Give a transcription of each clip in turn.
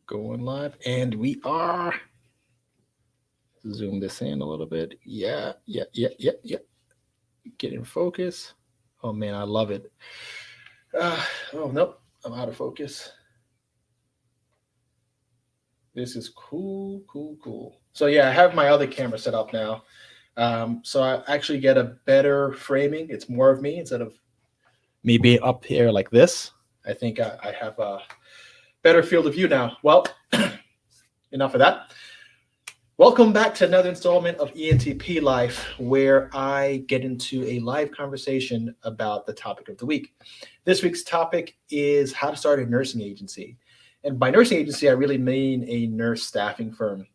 Going live, and we are. Zoom this in a little bit. Yeah. Get in focus. Oh man, I love it. Uh, oh nope, I'm out of focus. This is cool. So yeah, I have my other camera set up now. So I actually get a better framing. It's more of me instead of me being up here like this. I think I have a better field of view now. Well, enough of that. Welcome back to another installment of ENTP Life, where I get into a live conversation about the topic of the week. This week's topic is how to start a nursing agency. And by nursing agency, I really mean a nurse staffing firm.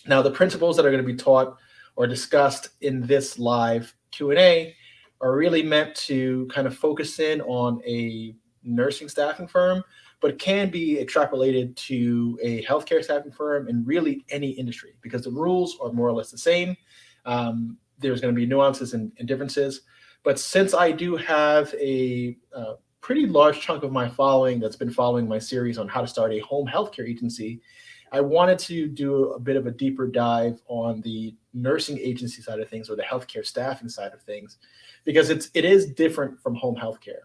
Now, the principles that are going to be taught or discussed in this live Q&A are really meant to kind of focus in on a nursing staffing firm, but it can be extrapolated to a healthcare staffing firm and really any industry because the rules are more or less the same. There's going to be nuances and differences. But since I do have a pretty large chunk of my following that's been following my series on how to start a home healthcare agency, I wanted to do a bit of a deeper dive on the nursing agency side of things or the healthcare staffing side of things, because it is different from home healthcare.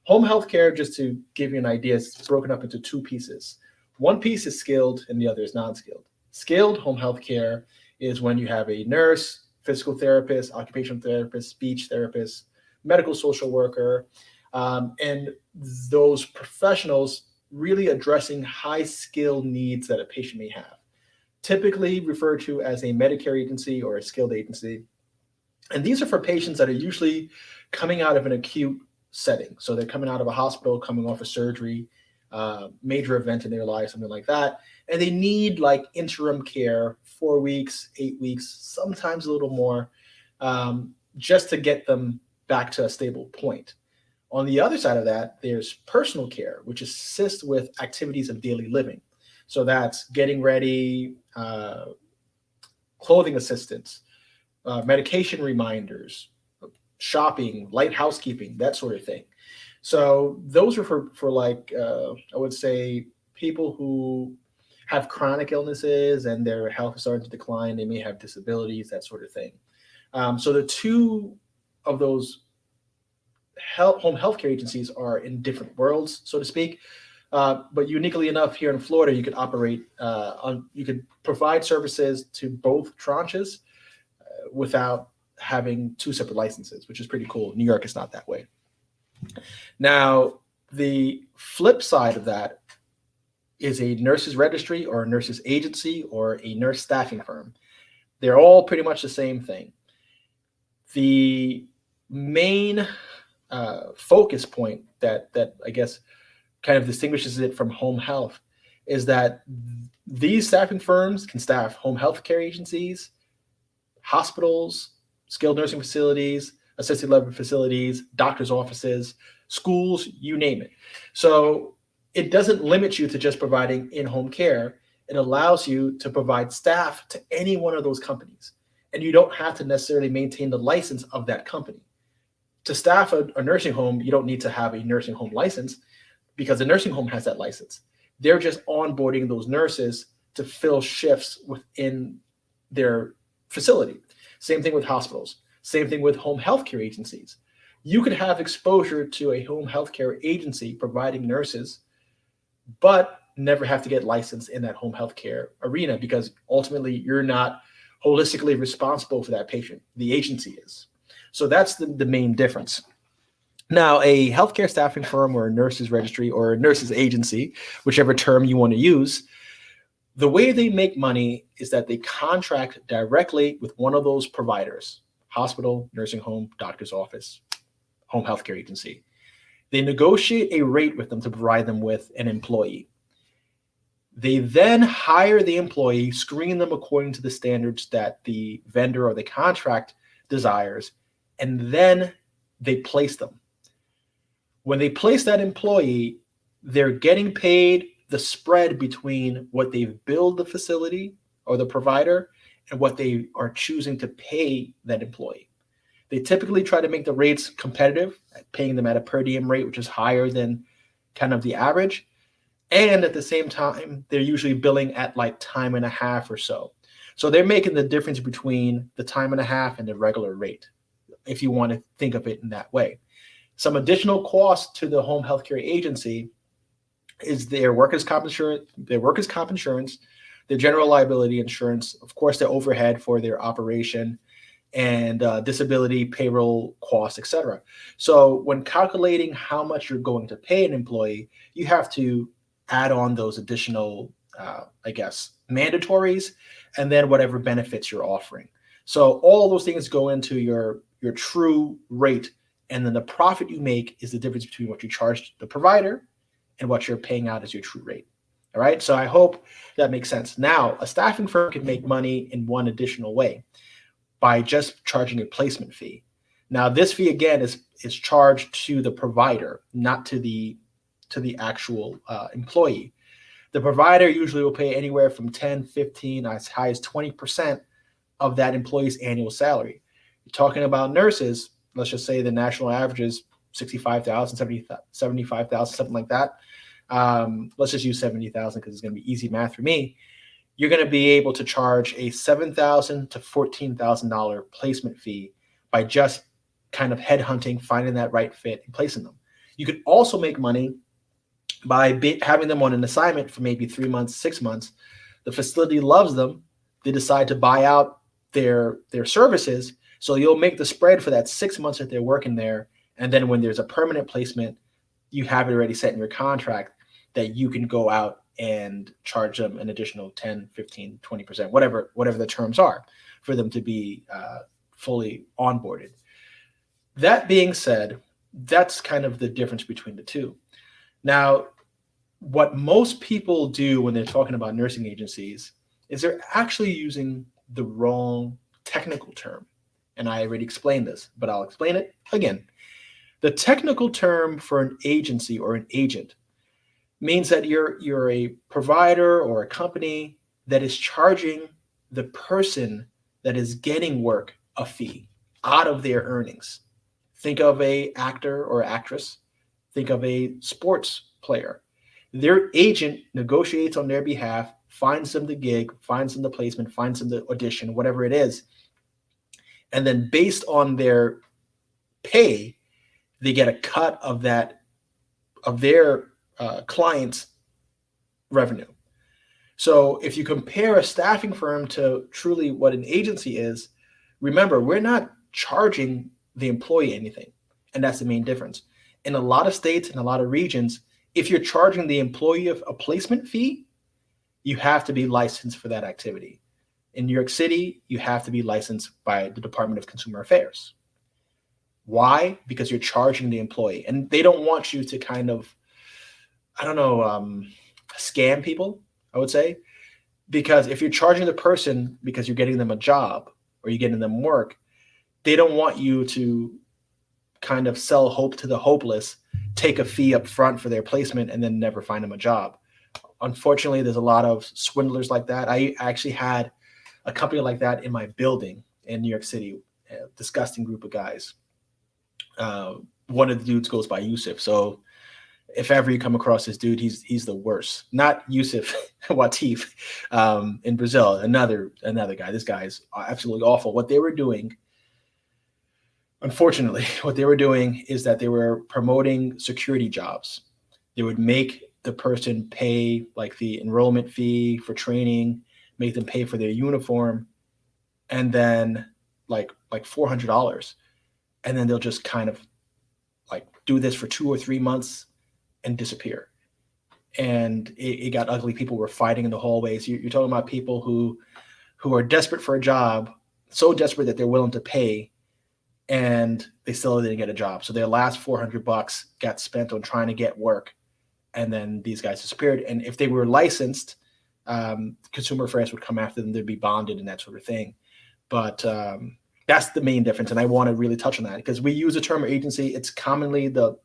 Home healthcare, just to give you an idea, is broken up into two pieces. One piece is skilled and the other is non-skilled. Skilled home healthcare is when you have a nurse, physical therapist, occupational therapist, speech therapist, medical social worker, and those professionals really addressing high skill needs that a patient may have, typically referred to as a Medicare agency or a skilled agency. And these are for patients that are usually coming out of an acute setting. So they're coming out of a hospital, coming off a surgery, major event in their life, something like that. And they need like interim care, 4 weeks, 8 weeks, sometimes a little more, just to get them back to a stable point. On the other side of that, there's personal care, which assists with activities of daily living. So that's getting ready, clothing assistance, medication reminders, shopping, light housekeeping, that sort of thing. So those are for like, I would say people who have chronic illnesses and their health is starting to decline. They may have disabilities, that sort of thing. So the two of those home healthcare agencies are in different worlds, so to speak. But uniquely enough, here in Florida, you could you could provide services to both tranches without having two separate licenses, which is pretty cool. New York is not that way. Now, the flip side of that is a nurse's registry or a nurse's agency or a nurse staffing firm. They're all pretty much the same thing. The main focus point that I guess kind of distinguishes it from home health is that these staffing firms can staff home health care agencies, hospitals, skilled nursing facilities, assisted living facilities, doctor's offices, schools, you name it. So it doesn't limit you to just providing in-home care. It allows you to provide staff to any one of those companies. And you don't have to necessarily maintain the license of that company. To staff a nursing home, you don't need to have a nursing home license because the nursing home has that license. They're just onboarding those nurses to fill shifts within their facility. Same thing with hospitals. Same thing with home healthcare agencies. You could have exposure to a home healthcare agency providing nurses, but never have to get licensed in that home healthcare arena because ultimately you're not holistically responsible for that patient. The agency is. So that's the main difference. Now, a healthcare staffing firm or a nurse's registry or a nurse's agency, whichever term you want to use, the way they make money is that they contract directly with one of those providers: hospital, nursing home, doctor's office, home healthcare agency. They negotiate a rate with them to provide them with an employee. They then hire the employee, screen them according to the standards that the vendor or the contract desires, and then they place them. When they place that employee, they're getting paid the spread between what they've billed the facility or the provider and what they are choosing to pay that employee. They typically try to make the rates competitive, paying them at a per diem rate, which is higher than kind of the average. And at the same time, they're usually billing at like time and a half or so. So they're making the difference between the time and a half and the regular rate, if you want to think of it in that way. Some additional cost to the home healthcare agency is their workers' comp insurance, their general liability insurance, of course, their overhead for their operation, and disability, payroll costs, etc. So when calculating how much you're going to pay an employee, you have to add on those additional, I guess, mandatories, and then whatever benefits you're offering. So all those things go into your true rate, and then the profit you make is the difference between what you charge the provider and what you're paying out as your true rate. All right. So I hope that makes sense. Now, a staffing firm can make money in one additional way by just charging a placement fee. Now, this fee again is charged to the provider, not to the actual employee. The provider usually will pay anywhere from 10, 15, as high as 20% of that employee's annual salary. You're talking about nurses, let's just say the national average is 65,000, 75,000, something like that. Let's just use 70,000 because it's going to be easy math for me. You're going to be able to charge a $7,000 to $14,000 placement fee by just kind of headhunting, finding that right fit, and placing them. You could also make money by having them on an assignment for maybe 3 months, 6 months. The facility loves them. They decide to buy out their services. So you'll make the spread for that 6 months that they're working there. And then when there's a permanent placement, you have it already set in your contract that you can go out and charge them an additional 10, 15, 20%, whatever the terms are, for them to be fully onboarded. That being said, that's kind of the difference between the two. Now, what most people do when they're talking about nursing agencies is they're actually using the wrong technical term. And I already explained this, but I'll explain it again. The technical term for an agency or an agent means that you're a provider or a company that is charging the person that is getting work a fee out of their earnings. Think of a actor or actress. Think of a sports player. Their agent negotiates on their behalf, finds them the gig, finds them the placement, finds them the audition, whatever it is. And then based on their pay, they get a cut of that, of their client's revenue. So if you compare a staffing firm to truly what an agency is, remember, we're not charging the employee anything. And that's the main difference. In a lot of states and a lot of regions, if you're charging the employee a placement fee, you have to be licensed for that activity. In New York City, you have to be licensed by the Department of Consumer Affairs. Why? Because you're charging the employee, and they don't want you to kind of, scam people, I would say. Because if you're charging the person because you're getting them a job or you're getting them work, they don't want you to kind of sell hope to the hopeless, take a fee up front for their placement, and then never find them a job. Unfortunately, there's a lot of swindlers like that. I actually had a company like that in my building in New York City, a disgusting group of guys. One of the dudes goes by Yusuf. So if ever you come across this dude, he's the worst. Not Yusuf Watif in Brazil, another guy. This guy is absolutely awful. What they were doing, unfortunately, is that they were promoting security jobs. They would make the person pay like the enrollment fee for training, make them pay for their uniform, and then like $400. And then they'll just kind of like do this for 2 or 3 months and disappear. And it got ugly. People were fighting in the hallways. You're talking about people who are desperate for a job, so desperate that they're willing to pay, and they still didn't get a job. So their last $400 got spent on trying to get work, and then these guys disappeared. And if they were licensed, Consumer Affairs would come after them. They'd be bonded and that sort of thing. But that's the main difference, and I want to really touch on that because we use the term agency. It's commonly the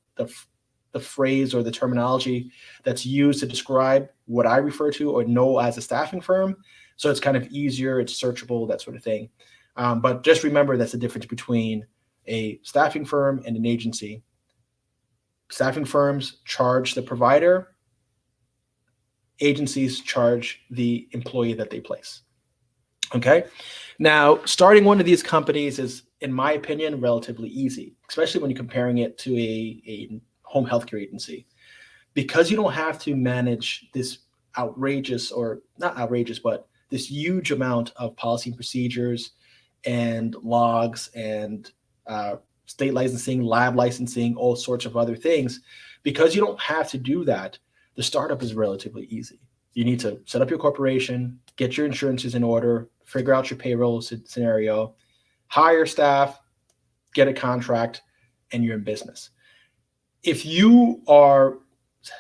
phrase or the terminology that's used to describe what I refer to or know as a staffing firm. So it's kind of easier, it's searchable, that sort of thing. But just remember that's the difference between a staffing firm and an agency. Staffing firms charge the provider agencies charge the employee that they place. Okay. Now, starting one of these companies is, in my opinion, relatively easy, especially when you're comparing it to a home healthcare agency, because you don't have to manage this outrageous, or not outrageous, but this huge amount of policy and procedures and logs and state licensing, lab licensing, all sorts of other things. Because you don't have to do that, the startup is relatively easy. You need to set up your corporation, get your insurances in order, figure out your payroll scenario, hire staff, get a contract, and you're in business. If you are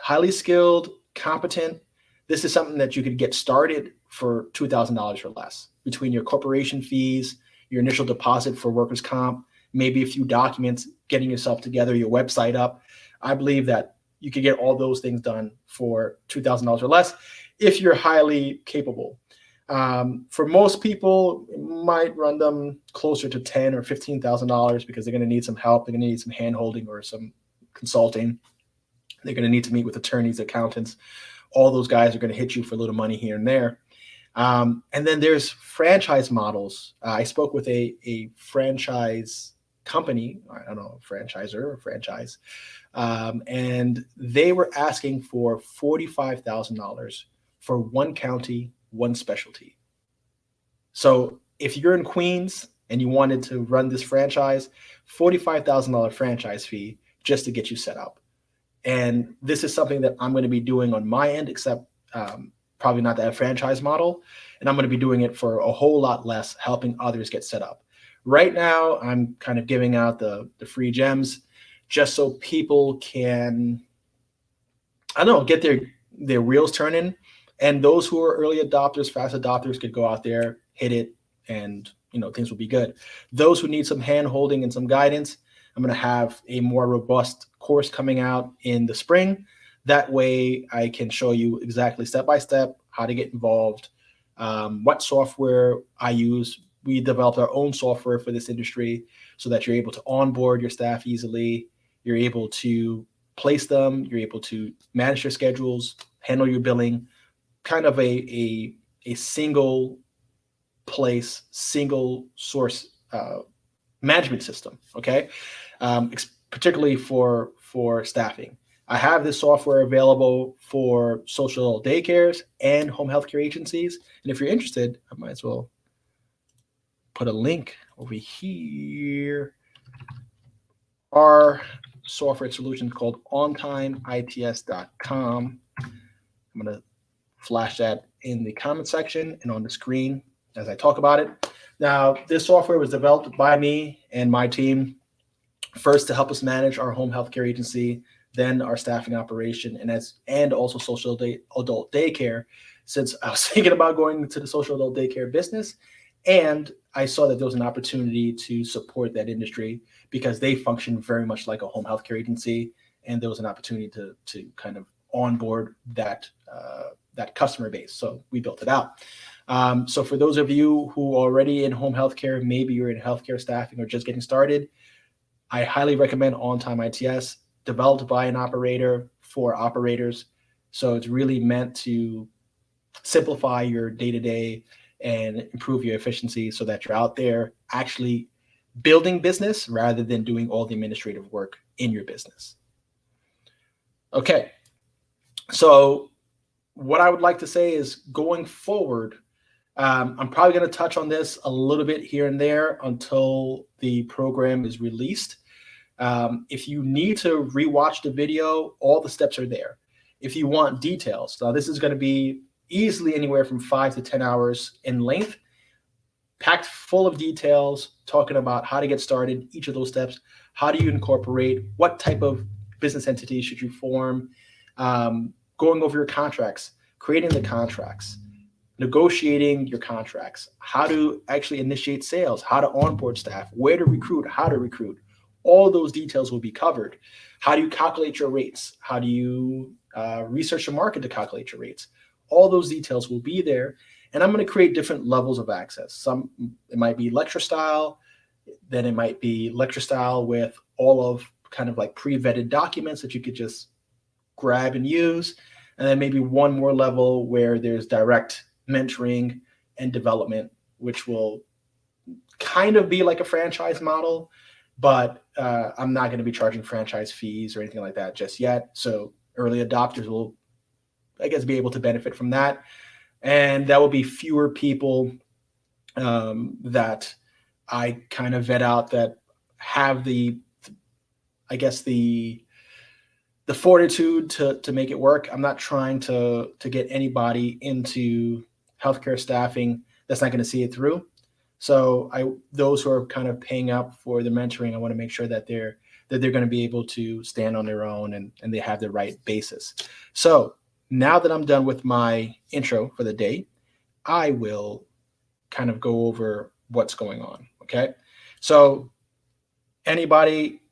highly skilled, competent, this is something that you could get started for $2,000 or less between your corporation fees, your initial deposit for workers' comp, maybe a few documents, getting yourself together, your website up. I believe that you could get all those things done for $2,000 or less if you're highly capable. For most people, it might run them closer to $10,000 or $15,000 because they're going to need some help. They're going to need some hand-holding or some consulting. They're going to need to meet with attorneys, accountants. All those guys are going to hit you for a little money here and there. And then there's franchise models. I spoke with a franchise company, I don't know, franchisor or franchise, and they were asking for $45,000 for one county, one specialty. So if you're in Queens and you wanted to run this franchise, $45,000 franchise fee just to get you set up. And this is something that I'm going to be doing on my end, except probably not that franchise model. And I'm going to be doing it for a whole lot less, helping others get set up. Right now, I'm kind of giving out the free gems just so people can, I don't know, get their wheels turning. And those who are early adopters, fast adopters could go out there, hit it, and things will be good. Those who need some hand holding and some guidance, I'm going to have a more robust course coming out in the spring. That way I can show you exactly step-by-step how to get involved, what software I use. We developed our own software for this industry so that you're able to onboard your staff easily. You're able to place them. You're able to manage your schedules, handle your billing, kind of a single place, single source management system, okay? Particularly for staffing. I have this software available for social adult daycares and home healthcare agencies. And if you're interested, I might as well put a link over here. Our software solution called ontimeits.com. I'm going to flash that in the comment section and on the screen as I talk about it. Now, this software was developed by me and my team, first to help us manage our home healthcare agency, then our staffing operation, and also social adult daycare, since I was thinking about going to the social adult daycare business. And I saw that there was an opportunity to support that industry because they function very much like a home healthcare agency. And there was an opportunity to kind of onboard that customer base. So we built it out. So for those of you who are already in home healthcare, maybe you're in healthcare staffing or just getting started, I highly recommend OnTime ITS, developed by an operator for operators. So it's really meant to simplify your day-to-day and improve your efficiency so that you're out there actually building business rather than doing all the administrative work in your business. Okay, so what I would like to say is going forward, I'm probably going to touch on this a little bit here and there until the program is released. If you need to rewatch the video, all the steps are there. If you want details, now this is going to be easily anywhere from 5 to 10 hours in length, packed full of details, talking about how to get started, each of those steps, how do you incorporate, what type of business entity should you form, going over your contracts, creating the contracts, negotiating your contracts, how to actually initiate sales, how to onboard staff, where to recruit, how to recruit. All those details will be covered. How do you calculate your rates? How do you research the market to calculate your rates? All those details will be there. And I'm going to create different levels of access. It might be lecture style, then it might be lecture style with all of kind of like pre-vetted documents that you could just grab and use. and then maybe one more level where there's direct mentoring and development, which will kind of be like a franchise model, but I'm not going to be charging franchise fees or anything like that just yet. So early adopters will, I guess, be able to benefit from that. And that will be fewer people that I kind of vet out that have the, I guess, the fortitude to make it work. I'm not trying to get anybody into healthcare staffing that's not going to see it through. So those who are kind of paying up for the mentoring, I want to make sure that they're going to be able to stand on their own and they have the right basis. So now that I'm done with my intro for the day, I will kind of go over what's going on. Okay. So anybody,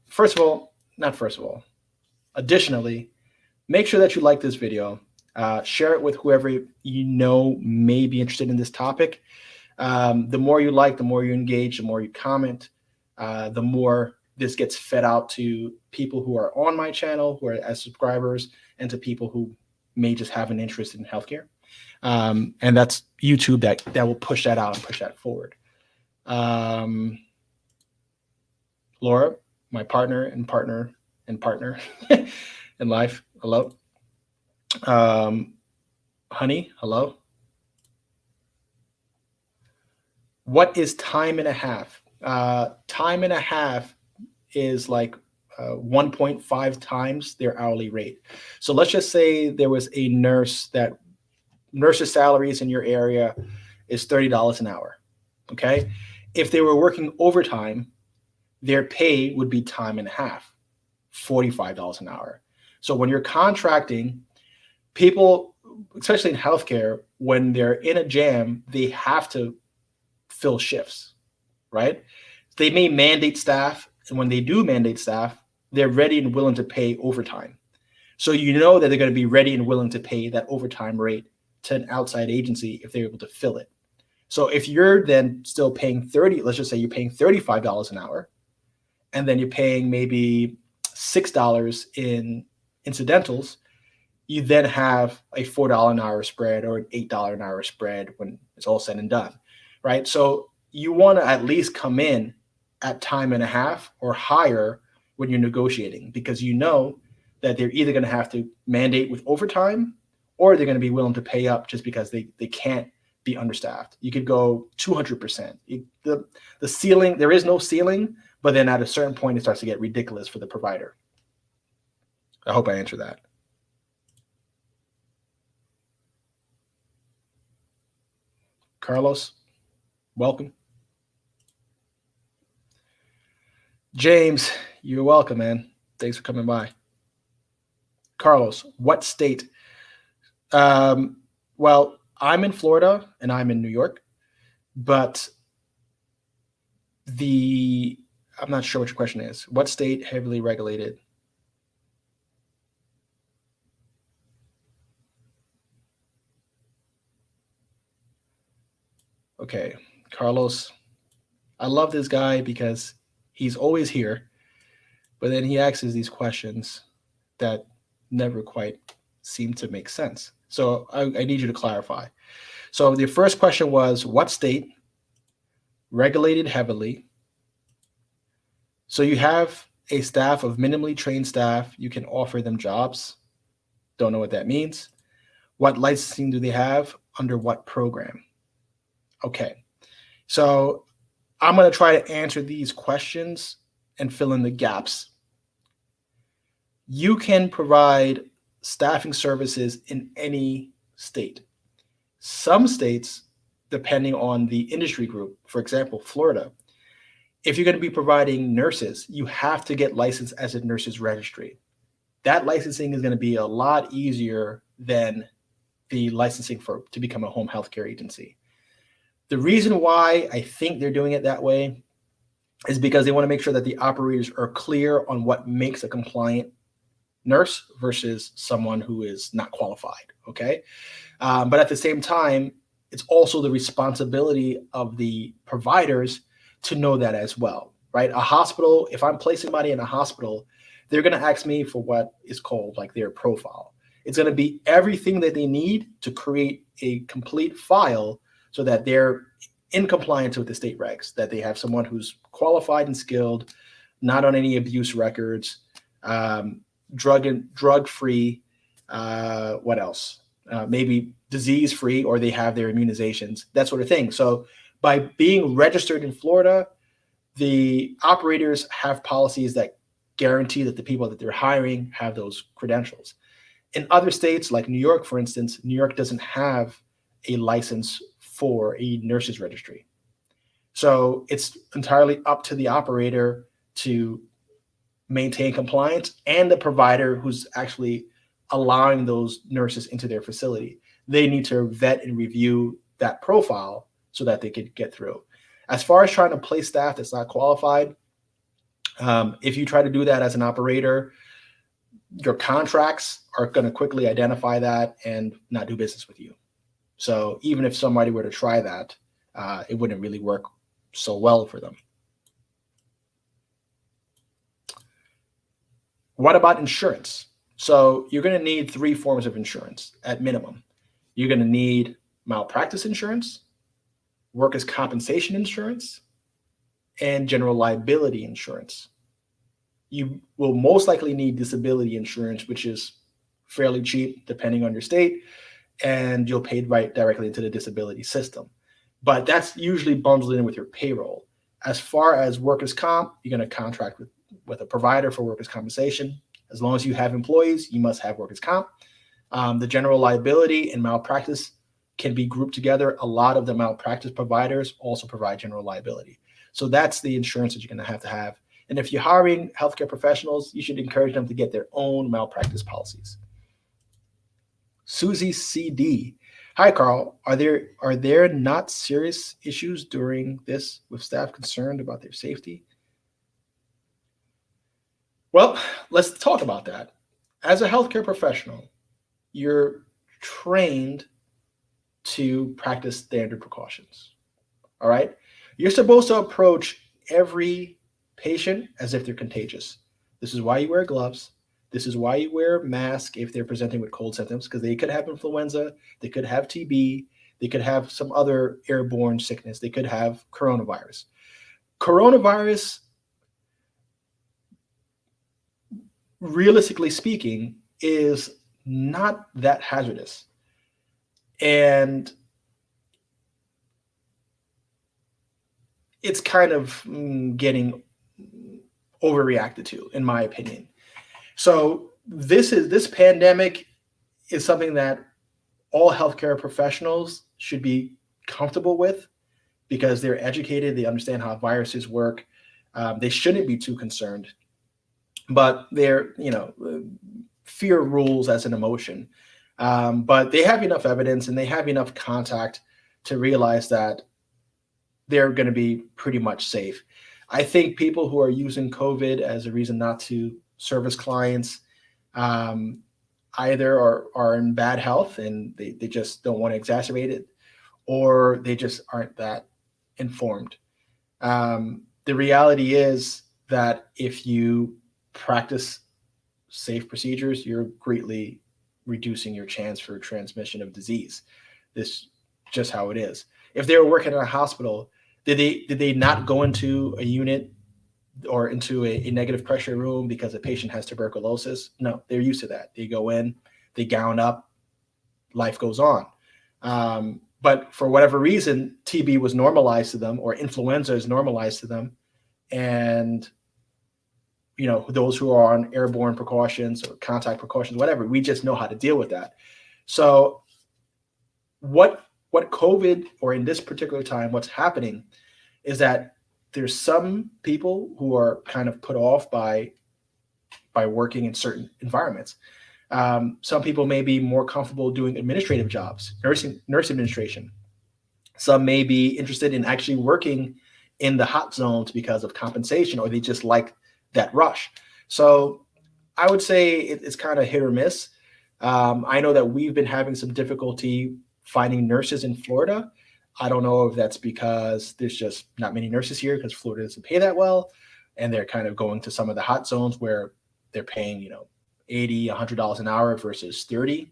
additionally, make sure that you like this video, share it with whoever you know may be interested in this topic. The more you like, the more you engage, the more you comment, the more this gets fed out to people who are on my channel, who are as subscribers, and to people who may just have an interest in healthcare. And that's YouTube that will push that out and push that forward. Laura, my partner in life, hello. Honey, hello. What is time and a half? Time and a half is like 1.5 times their hourly rate. So let's just say there was a nurse's salaries in your area is $30 an hour. Okay. If they were working overtime, their pay would be time and a half, $45 an hour. So when you're contracting, people, especially in healthcare, when they're in a jam, they have to fill shifts, right? They may mandate staff, and when they do mandate staff, they're ready and willing to pay overtime. So you know that they're going to be ready and willing to pay that overtime rate to an outside agency if they're able to fill it. So if you're then still paying let's just say you're paying $35 an hour, and then you're paying maybe $6 in incidentals, you then have a $4 an hour spread or an $8 an hour spread when it's all said and done, right? So you want to at least come in at time and a half or higher when you're negotiating, because you know that they're either going to have to mandate with overtime or they're going to be willing to pay up just because they can't be understaffed. You could go 200%. The ceiling, there is no ceiling, but then at a certain point, it starts to get ridiculous for the provider. I hope I answered that. Carlos, welcome. James, you're welcome, man. Thanks for coming by. Carlos, what state? Well, I'm in Florida and I'm in New York, but I'm not sure what your question is. What state heavily regulated? Okay, Carlos, I love this guy because he's always here, but then he asks these questions that never quite seem to make sense. So I need you to clarify. So the first question was, what state regulated heavily? So you have a staff of minimally trained staff. You can offer them jobs. Don't know what that means. What licensing do they have? Under what program? Okay. So I'm going to try to answer these questions and fill in the gaps. You can provide staffing services in any state. Some states, depending on the industry group, for example, Florida, if you're going to be providing nurses, you have to get licensed as a nurses registry. That licensing is going to be a lot easier than the licensing to become a home healthcare agency. The reason why I think they're doing it that way is because they want to make sure that the operators are clear on what makes a compliant nurse versus someone who is not qualified, okay? But at the same time, it's also the responsibility of the providers to know that as well, right? A hospital, if I'm placing somebody in a hospital, they're going to ask me for what is called like their profile. It's going to be everything that they need to create a complete file so that they're in compliance with the state regs, that they have someone who's qualified and skilled, not on any abuse records, drug-free, what else? Maybe disease-free, or they have their immunizations, that sort of thing. So by being registered in Florida, the operators have policies that guarantee that the people that they're hiring have those credentials. In other states, like New York, for instance, New York doesn't have a license for a nurse's registry. So it's entirely up to the operator to maintain compliance and the provider who's actually allowing those nurses into their facility. They need to vet and review that profile so that they could get through. As far as trying to place staff that's not qualified, if you try to do that as an operator, your contracts are going to quickly identify that and not do business with you. So even if somebody were to try that, it wouldn't really work so well for them. What about insurance? So you're going to need 3 forms of insurance at minimum. You're going to need malpractice insurance, workers' compensation insurance, and general liability insurance. You will most likely need disability insurance, which is fairly cheap depending on your state, and you'll pay right directly into the disability system. But that's usually bundled in with your payroll. As far as workers' comp, you're going to contract with a provider for workers' compensation. As long as you have employees, you must have workers' comp. The general liability and malpractice can be grouped together. A lot of the malpractice providers also provide general liability. So that's the insurance that you're going to have. And if you're hiring healthcare professionals, you should encourage them to get their own malpractice policies. Susie CD. Hi, Carl. Are there not serious issues during this with staff concerned about their safety? Well, let's talk about that. As a healthcare professional, you're trained to practice standard precautions. All right? You're supposed to approach every patient as if they're contagious. This is why you wear gloves. This is why you wear a mask if they're presenting with cold symptoms, because they could have influenza, they could have TB, they could have some other airborne sickness, they could have coronavirus. Coronavirus, realistically speaking, is not that hazardous. And it's kind of getting overreacted to, in my opinion. So this pandemic is something that all healthcare professionals should be comfortable with because they're educated, they understand how viruses work. They shouldn't be too concerned, but fear rules as an emotion. But they have enough evidence and they have enough contact to realize that they're going to be pretty much safe. I think people who are using COVID as a reason not to service clients either are in bad health and they just don't want to exacerbate it, or they just aren't that informed. The reality is that if you practice safe procedures, you're greatly reducing your chance for transmission of disease. This is just how it is. If they were working in a hospital, did they not go into a unit or into a negative pressure room because a patient has tuberculosis? No, they're used to that. They go in, they gown up, life goes on. But for whatever reason, TB was normalized to them, or influenza is normalized to them. And those who are on airborne precautions or contact precautions, whatever, we just know how to deal with that. So what COVID, or in this particular time, what's happening is that there's some people who are kind of put off by working in certain environments. Some people may be more comfortable doing administrative jobs, nurse administration. Some may be interested in actually working in the hot zones because of compensation, or they just like that rush. So I would say it's kind of hit or miss. I know that we've been having some difficulty finding nurses in Florida. I don't know if that's because there's just not many nurses here because Florida doesn't pay that well, and they're kind of going to some of the hot zones where they're paying, $80, $100 an hour versus 30.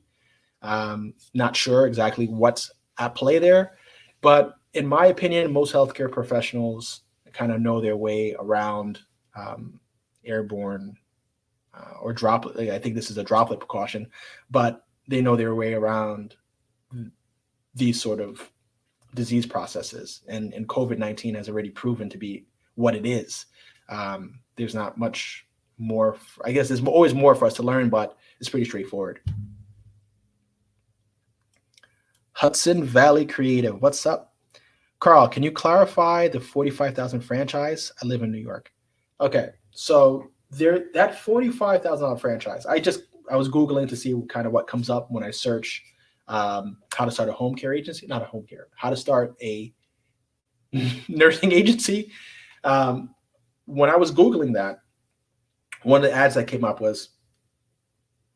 Not sure exactly what's at play there, but in my opinion, most healthcare professionals kind of know their way around airborne or droplet. I think this is a droplet precaution, but they know their way around these sort of disease processes. And COVID-19 has already proven to be what it is. There's not much more. I guess there's always more for us to learn, but it's pretty straightforward. Hudson Valley Creative, what's up? Carl, can you clarify the 45,000 franchise? I live in New York. Okay, so that $45,000 franchise, I was Googling to see kind of what comes up when I search how to start a home care agency, not a home care, how to start a nursing agency. When I was Googling that, one of the ads that came up was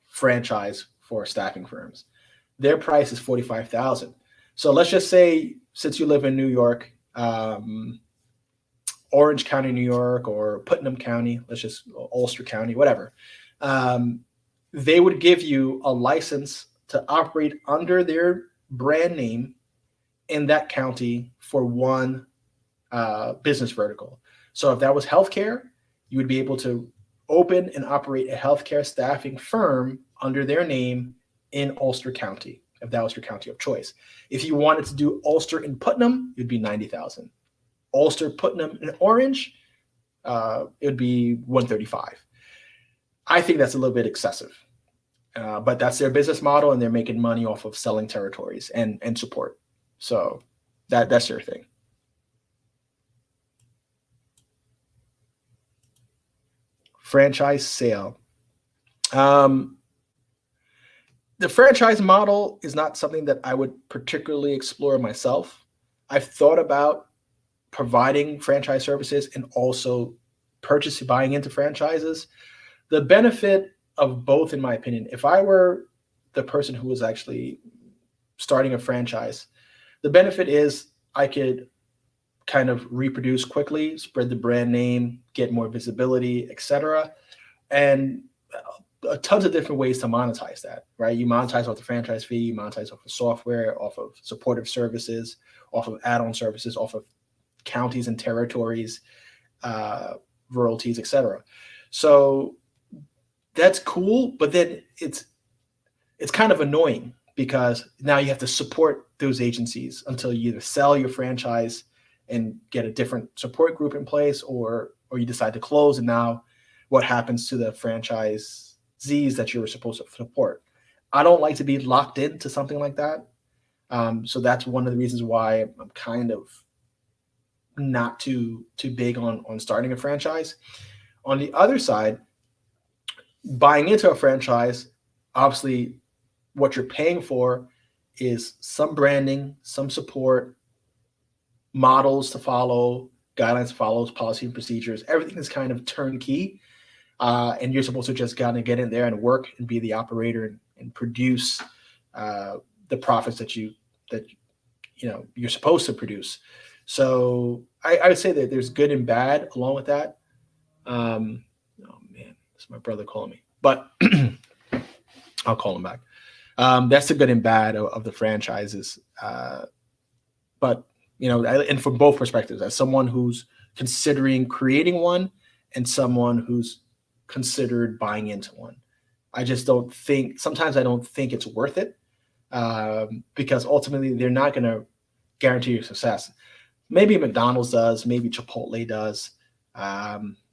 franchise for staffing firms. Their price is $45,000. So let's just say, since you live in New York, Orange County, New York, or Putnam County, let's just Ulster County, whatever, they would give you a license to operate under their brand name in that county for one business vertical. So if that was healthcare, you would be able to open and operate a healthcare staffing firm under their name in Ulster County, if that was your county of choice. If you wanted to do Ulster and Putnam, it'd be $90,000. Ulster, Putnam, and Orange, it would be $135,000. I think that's a little bit excessive, but that's their business model, and they're making money off of selling territories and support. So that's their thing. Franchise sale. The franchise model is not something that I would particularly explore myself. I've thought about providing franchise services and also buying into franchises. The benefit of both, in my opinion, if I were the person who was actually starting a franchise, the benefit is I could kind of reproduce quickly, spread the brand name, get more visibility, etc. And tons of different ways to monetize that, right? You monetize off the franchise fee, you monetize off of software, off of supportive services, off of add-on services, off of counties and territories, royalties, etc. So that's cool, but then it's kind of annoying because now you have to support those agencies until you either sell your franchise and get a different support group in place, or you decide to close, and now what happens to the franchisees that you were supposed to support? I don't like to be locked into something like that. So that's one of the reasons why I'm kind of not too big on starting a franchise. On the other side, buying into a franchise, obviously what you're paying for is some branding, some support, models to follow, guidelines to follow, policy and procedures. Everything is kind of turnkey. And you're supposed to just kind of get in there and work and be the operator and produce the profits that you're supposed to produce. So I would say that there's good and bad along with that. Oh man, it's my brother calling me, but I'll call him back. That's the good and bad of the franchises. But and from both perspectives, as someone who's considering creating one and someone who's considered buying into one, I don't think it's worth it, because ultimately they're not going to guarantee your success. Maybe McDonald's does, maybe Chipotle does.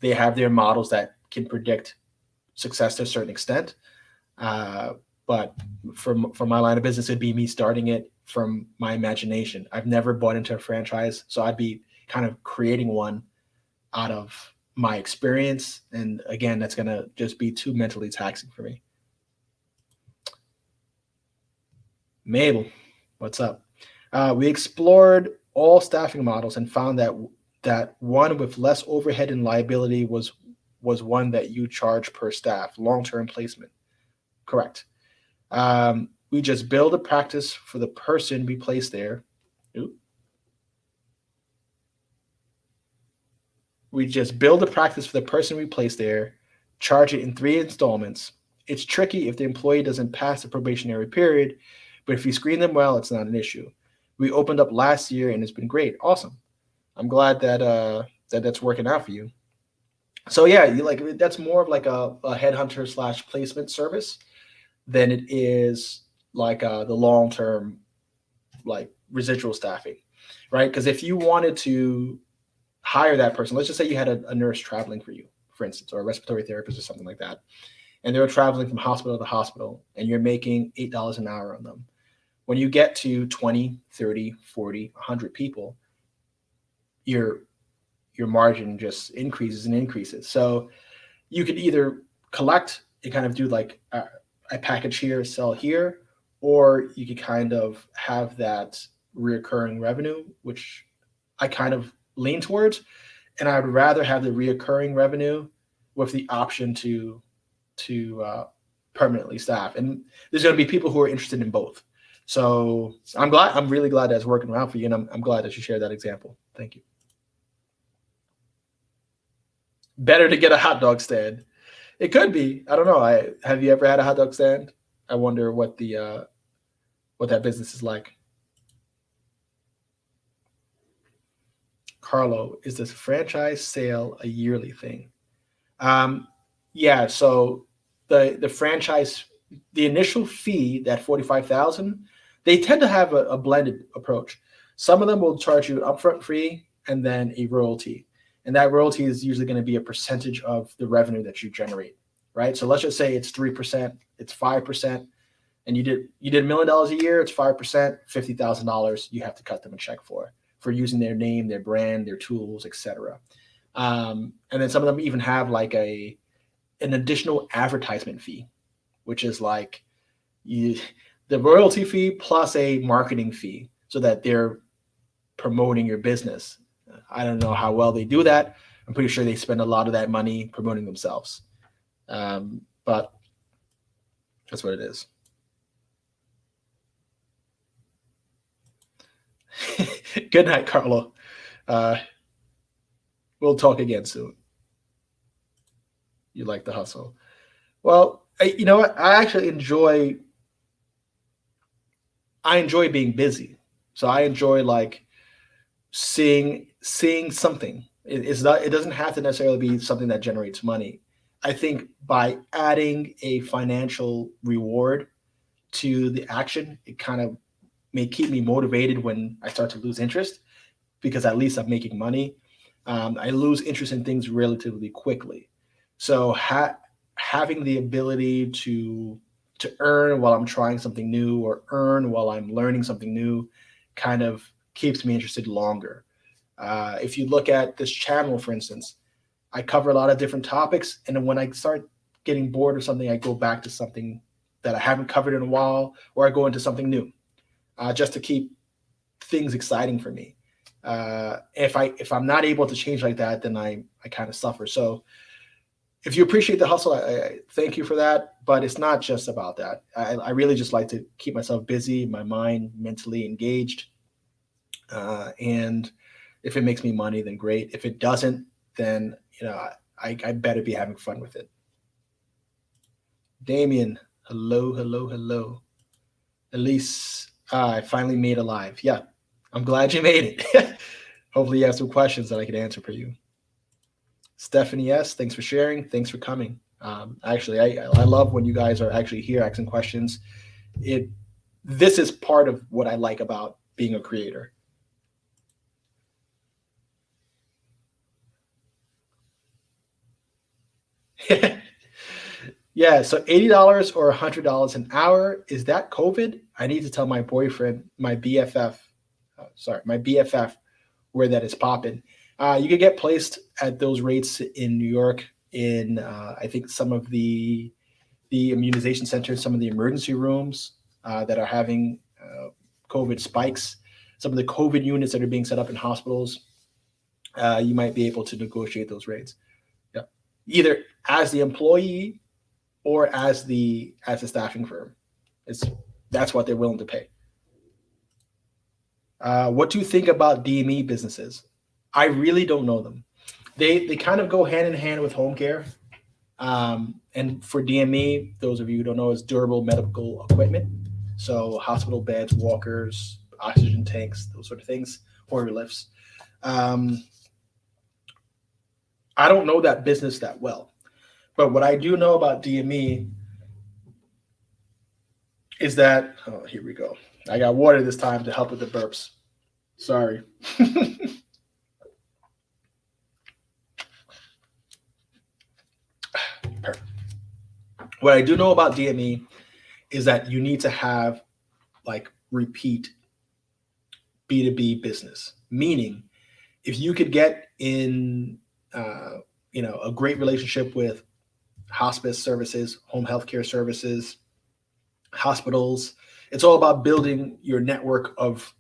They have their models that can predict success to a certain extent. But for my line of business, it'd be me starting it from my imagination. I've never bought into a franchise, so I'd be kind of creating one out of my experience. And again, that's going to just be too mentally taxing for me. Mabel, what's up? We explored all staffing models and found that one with less overhead and liability was one that you charge per staff, long-term placement. Correct. We just build a practice for the person we place there. We just build a practice for the person we place there, charge it in 3 installments, It's tricky if the employee doesn't pass the probationary period, but if you screen them well, it's not an issue. We opened up last year and it's been great. Awesome. I'm glad that that's working out for you. So yeah, you like that's more of like a headhunter slash placement service than it is like the long term like residual staffing, right? Because if you wanted to hire that person, let's just say you had a nurse traveling for you, for instance, or a respiratory therapist or something like that, and they were traveling from hospital to hospital, and you're making $8 an hour on them. When you get to 20, 30, 40, 100 people, your margin just increases and increases. So you could either collect and kind of do like a package here, sell here, or you could kind of have that reoccurring revenue, which I kind of lean towards. And I would rather have the reoccurring revenue with the option to permanently staff. And there's going to be people who are interested in both. So I'm really glad that's working out for you, and I'm glad that you shared that example. Thank you. Better to get a hot dog stand. It could be. I don't know. Have you ever had a hot dog stand? I wonder what that business is like. Carlo, is this franchise sale a yearly thing? Yeah. So the franchise, the initial fee, that 45,000, they tend to have a blended approach. Some of them will charge you an upfront fee and then a royalty. And that royalty is usually going to be a percentage of the revenue that you generate, right? So let's just say it's 3%, it's 5%, and you did $1 million a year, it's 5%, $50,000 you have to cut them a check for using their name, their brand, their tools, etc. And then some of them even have like an additional advertisement fee, which is like the royalty fee plus a marketing fee so that they're promoting your business. I don't know how well they do that. I'm pretty sure they spend a lot of that money promoting themselves. But that's what it is. Good night, Carlo. We'll talk again soon. You like the hustle. Well, you know what? I actually enjoy being busy. So I enjoy like seeing something. It doesn't have to necessarily be something that generates money. I think by adding a financial reward to the action, it kind of may keep me motivated when I start to lose interest, because at least I'm making money. I lose interest in things relatively quickly. So having the ability to earn while I'm trying something new, or earn while I'm learning something new, kind of keeps me interested longer. If you look at this channel, for instance, I cover a lot of different topics, and then when I start getting bored or something, I go back to something that I haven't covered in a while, or I go into something new, just to keep things exciting for me. If I'm not able to change like that, then I kind of suffer. So if you appreciate the hustle, I thank you for that. But it's not just about that. I really just like to keep myself busy, my mind mentally engaged. And if it makes me money, then great. If it doesn't, then I better be having fun with it. Damien, hello, hello, hello. Elise, I finally made it live. Yeah, I'm glad you made it. Hopefully you have some questions that I can answer for you. Stephanie S., thanks for sharing. Thanks for coming. Actually, I love when you guys are actually here asking questions. This is part of what I like about being a creator. Yeah, so $80 or $100 an hour. Is that COVID? I need to tell my boyfriend, my BFF, where that is popping. You could get placed at those rates in New York, in I think some of the immunization centers, some of the emergency rooms that are having COVID spikes, some of the COVID units that are being set up in hospitals. You might be able to negotiate those rates. Yeah, either as the employee or as the staffing firm. That's what they're willing to pay. What do you think about DME businesses? I really don't know them. They kind of go hand in hand with home care, and And for DME, those of you who don't know, is durable medical equipment. So hospital beds, walkers, oxygen tanks, those sort of things, Hoyer lifts. I don't know that business that well, but what I do know about DME is that, oh, here we go. I got water this time to help with the burps. Sorry. Perfect. What I do know about DME is that you need to have like repeat B2B business, meaning if you could get in, a great relationship with hospice services, home healthcare services, hospitals, it's all about building your network of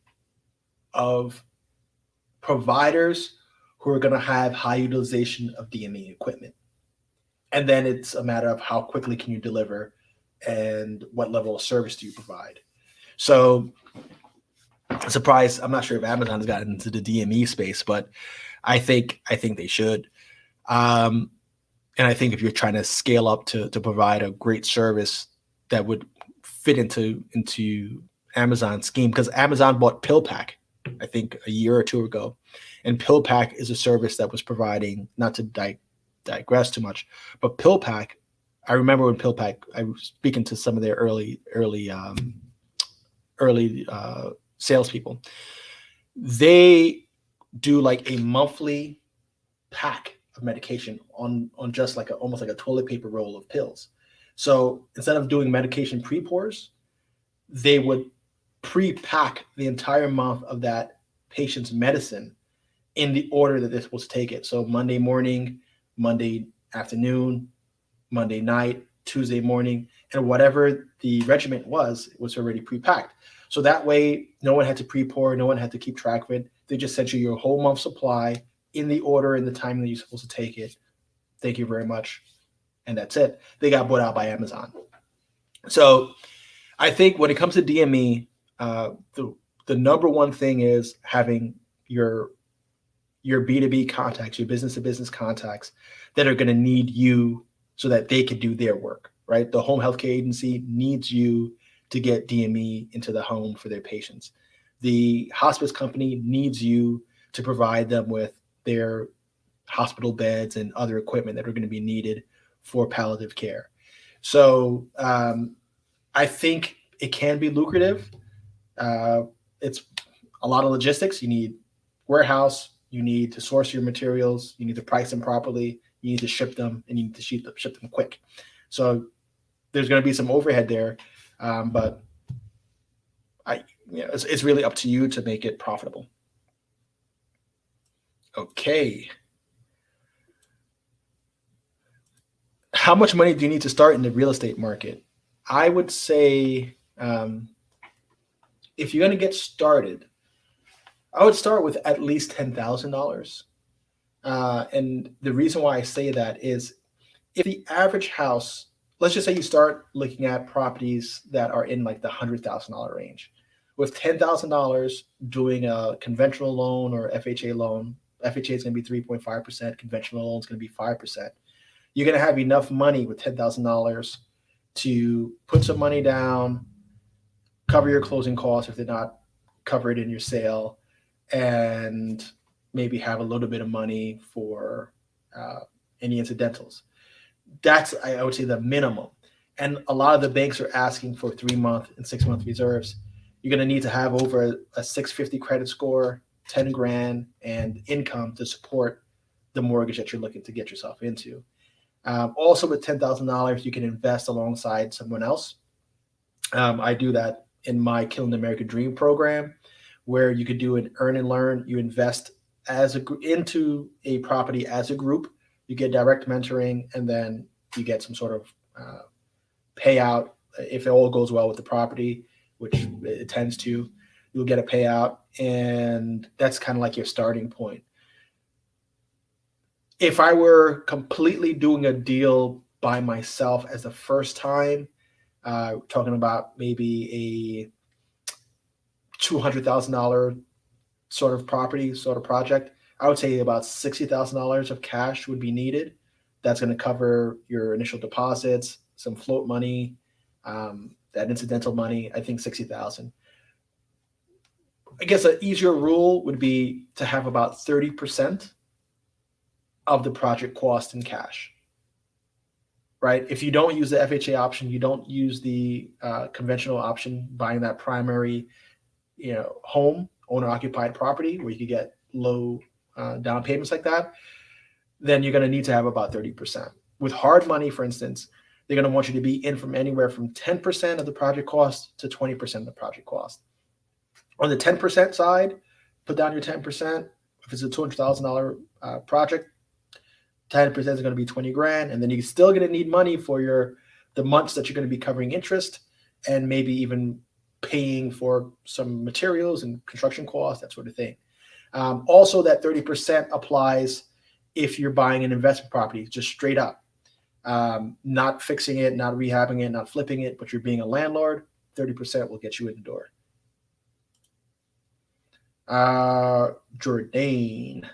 providers who are going to have high utilization of DME equipment. And then it's a matter of how quickly can you deliver and what level of service do you provide. So surprise, I'm not sure if Amazon has gotten into the DME space, but I think they should. And I think if you're trying to scale up to provide a great service that would fit into Amazon's scheme, because Amazon bought PillPack, I think a year or two ago, and PillPack is a service that was providing, not to digress too much, but PillPack, I remember when PillPack, I was speaking to some of their early salespeople. They do like a monthly pack of medication on just like almost like a toilet paper roll of pills. So instead of doing medication pre-pours, they would pre-pack the entire month of that patient's medicine in the order that they're supposed to take it. So Monday morning, Monday afternoon, Monday night, Tuesday morning, and whatever the regimen was, it was already pre-packed. So that way, no one had to pre-pour, no one had to keep track of it. They just sent you your whole month supply in the order and the time that you're supposed to take it. Thank you very much. And that's it. They got bought out by Amazon. So I think when it comes to DME, the number one thing is having your B2B contacts, your business-to-business contacts that are going to need you so that they can do their work, right? The home healthcare agency needs you to get DME into the home for their patients. The hospice company needs you to provide them with their hospital beds and other equipment that are going to be needed for palliative care. So I think it can be lucrative. It's a lot of logistics. You need warehouse, you need to source your materials, you need to price them properly, you need to ship them, and you need to ship them quick. So there's going to be some overhead there, but it's really up to you to make it profitable. Okay. How much money do you need to start in the real estate market? I would say if you're going to get started, I would start with at least $10,000. And the reason why I say that is if the average house, let's just say you start looking at properties that are in like the $100,000 range. With $10,000 doing a conventional loan or FHA loan, FHA is going to be 3.5%, conventional loan is going to be 5%. You're going to have enough money with $10,000 to put some money down, cover your closing costs if they're not covered in your sale, and maybe have a little bit of money for any incidentals. That's, I would say, the minimum. And a lot of the banks are asking for 3-month and 6-month reserves. You're going to need to have over a 650 credit score, 10 grand, and income to support the mortgage that you're looking to get yourself into. Also, with $10,000, you can invest alongside someone else. I do that in my Killing the American Dream program, where you could do an earn and learn. You invest into a property as a group. You get direct mentoring, and then you get some sort of payout if it all goes well with the property, which it tends to. You'll get a payout, and that's kind of like your starting point. If I were completely doing a deal by myself as the first time, talking about maybe a $200,000 sort of property, sort of project, I would say about $60,000 of cash would be needed That's going to cover your initial deposits, some float money, that incidental money. I think 60,000. I guess an easier rule would be to have about 30% of the project cost in cash, right? If you don't use the FHA option, you don't use the conventional option, buying that primary, home, owner-occupied property where you could get low down payments like that, then you're going to need to have about 30%. With hard money, for instance, they're going to want you to be in from anywhere from 10% of the project cost to 20% of the project cost. On the 10% side, put down your 10%. If it's a $200,000 project, 10% is going to be 20 grand. And then you're still going to need money for the months that you're going to be covering interest and maybe even paying for some materials and construction costs, that sort of thing. Also, that 30% applies if you're buying an investment property, just straight up, not fixing it, not rehabbing it, not flipping it, but you're being a landlord, 30% will get you in the door. Jordan,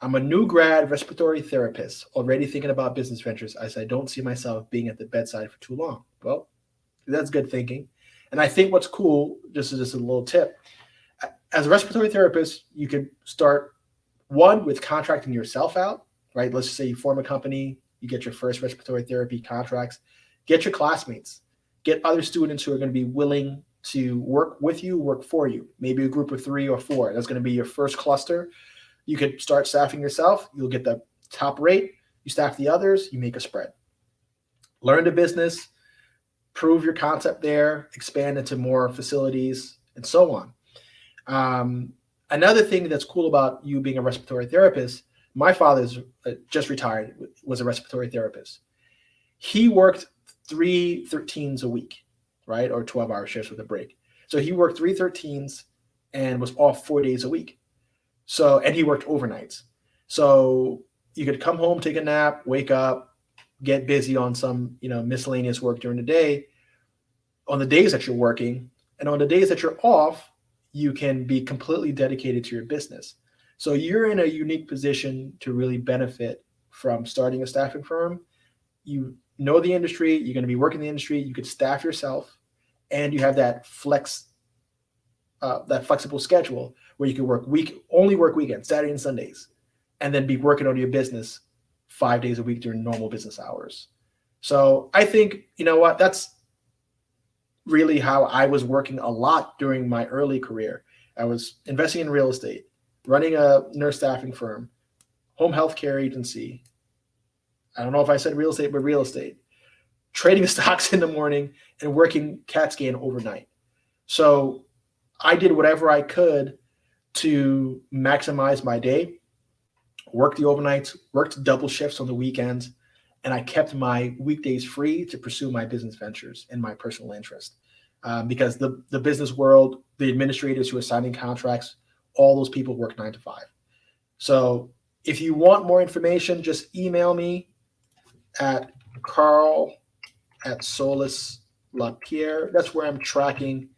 I'm a new grad respiratory therapist, already thinking about business ventures as I don't see myself being at the bedside for too long. Well, that's good thinking. And I think what's cool, just as a little tip, as a respiratory therapist, you could start one with contracting yourself out, right? Let's say you form a company, you get your first respiratory therapy contracts, get your classmates, get other students who are going to be willing to work with you, work for you, maybe a group of 3 or 4. That's going to be your first cluster. You could start staffing yourself. You'll get the top rate. You staff the others. You make a spread. Learn the business, prove your concept there, expand into more facilities, and so on. Another thing that's cool about you being a respiratory therapist, my father's just retired, was a respiratory therapist. He worked 3 13s a week, right? Or 12-hour shifts with a break. So he worked 3 13s and was off 4 days a week. So, and he worked overnights. So you could come home, take a nap, wake up, get busy on some, miscellaneous work during the day on the days that you're working. And on the days that you're off, you can be completely dedicated to your business. So you're in a unique position to really benefit from starting a staffing firm. You know the industry, you're going to be working in the industry, you could staff yourself, and you have that flexible schedule where you can only work weekends, Saturday and Sundays, and then be working on your business 5 days a week during normal business hours. So I think, that's really how I was working a lot during my early career. I was investing in real estate, running a nurse staffing firm, home healthcare agency. I don't know if I said real estate, but real estate, trading stocks in the morning and working CAT scan overnight. So I did whatever I could to maximize my day, worked the overnights, worked double shifts on the weekends, and I kept my weekdays free to pursue my business ventures and my personal interest. Because the business world, the administrators who are signing contracts, all those people work 9 to 5. So if you want more information, just email me at carl@solacelapierre. That's where I'm tracking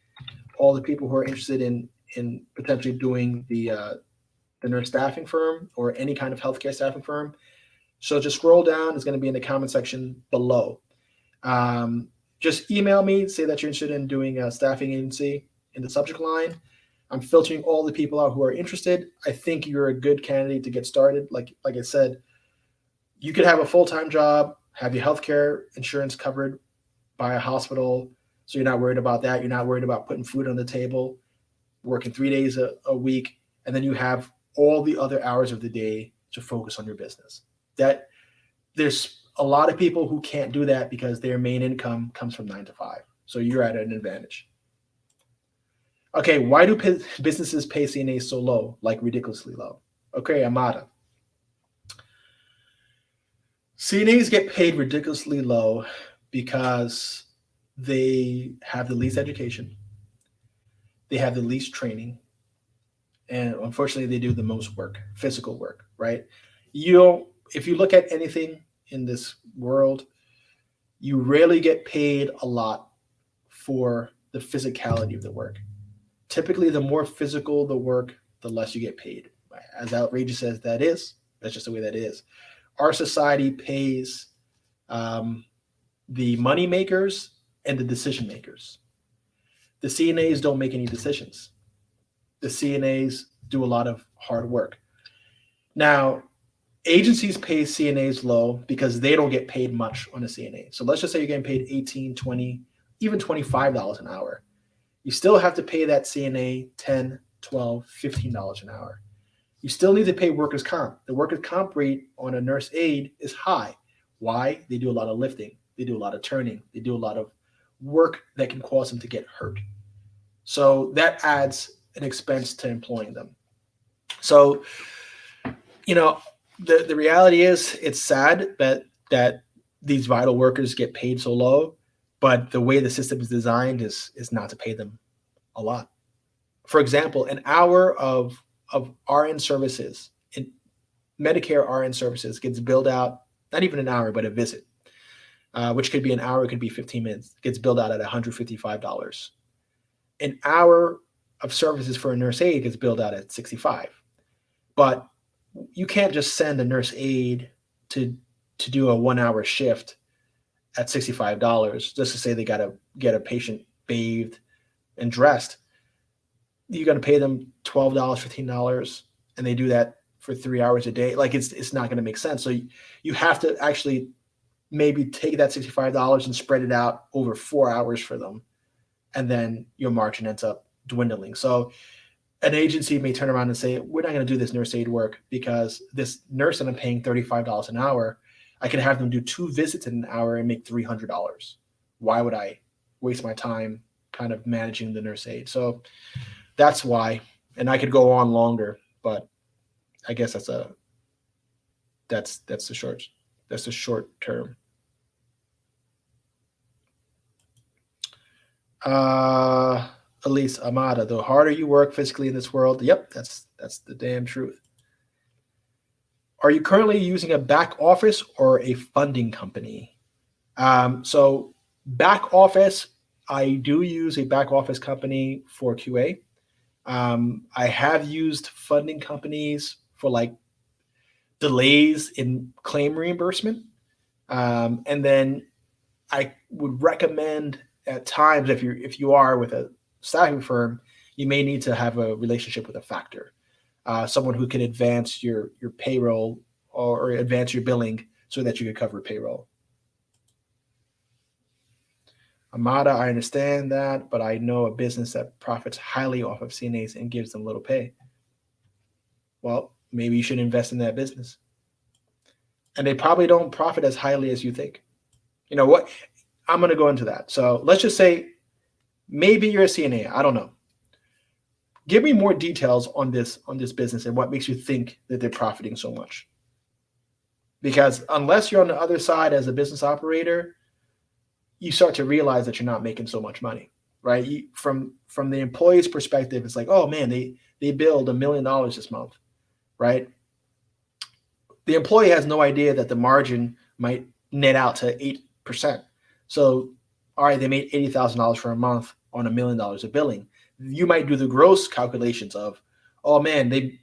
all the people who are interested in potentially doing the nurse staffing firm or any kind of healthcare staffing firm. So just scroll down. It's going to be in the comment section below. Just email me, say that you're interested in doing a staffing agency in the subject line. I'm filtering all the people out who are interested. I think you're a good candidate to get started. Like I said, you could have a full-time job, have your healthcare insurance covered by a hospital, so you're not worried about that. You're not worried about putting food on the table, working 3 days a week, and then you have all the other hours of the day to focus on your business. That there's a lot of people who can't do that because their main income comes from 9 to 5. So you're at an advantage. Okay, why do businesses pay CNAs so low, like ridiculously low? Okay, Amada. CNAs get paid ridiculously low because they have the least education, they have the least training, and unfortunately they do the most work, physical work, right? If you look at anything in this world, you rarely get paid a lot for the physicality of the work. Typically, the more physical the work, the less you get paid. As outrageous as that is, that's just the way that is. our society pays the money makers and the decision makers. The CNAs don't make any decisions. The CNAs do a lot of hard work. Now, agencies pay CNAs low because they don't get paid much on a CNA. So let's just say you're getting paid 18, 20, even $25 an hour. You still have to pay that CNA 10, 12, $15 an hour. You still need to pay workers' comp. The workers' comp rate on a nurse aide is high. Why? They do a lot of lifting. They do a lot of turning. They do a lot of work that can cause them to get hurt. So that adds an expense to employing them. So, the reality is it's sad that these vital workers get paid so low, but the way the system is designed is not to pay them a lot. For example, an hour of RN services, in Medicare RN services gets billed out, not even an hour, but a visit, which could be an hour, it could be 15 minutes, gets billed out at $155. An hour of services for a nurse aide gets billed out at $65. But you can't just send a nurse aide to do a 1 hour shift at $65 just to say they got to get a patient bathed and dressed. You're going to pay them $12, $15, and they do that for 3 hours a day. Like it's not going to make sense. So you have to actually maybe take that $65 and spread it out over 4 hours for them. And then your margin ends up dwindling. So an agency may turn around and say, we're not going to do this nurse aide work because this nurse that I'm paying $35 an hour, I can have them do 2 visits in an hour and make $300. Why would I waste my time kind of managing the nurse aide? So that's why, and I could go on longer, but I guess that's the short term. Elise Amada, the harder you work physically in this world, yep, that's the damn truth. Are you currently using a back office or a funding company? So back office, I do use a back office company for QA. I have used funding companies for like delays in claim reimbursement. And then I would recommend at times if you are with a staffing firm, you may need to have a relationship with a factor, someone who can advance your payroll or advance your billing so that you can cover payroll. Amada, I understand that, but I know a business that profits highly off of CNAs and gives them little pay. Well, maybe you should invest in that business. And they probably don't profit as highly as you think. You know what? I'm going to go into that. So let's just say maybe you're a CNA. I don't know. Give me more details on this business and what makes you think that they're profiting so much. Because unless you're on the other side as a business operator, you start to realize that you're not making so much money, right? From the employee's perspective, it's like, oh man, they billed $1 million this month, right? The employee has no idea that the margin might net out to 8%. So, all right, they made $80,000 for a month on $1 million of billing. You might do the gross calculations of, oh man, they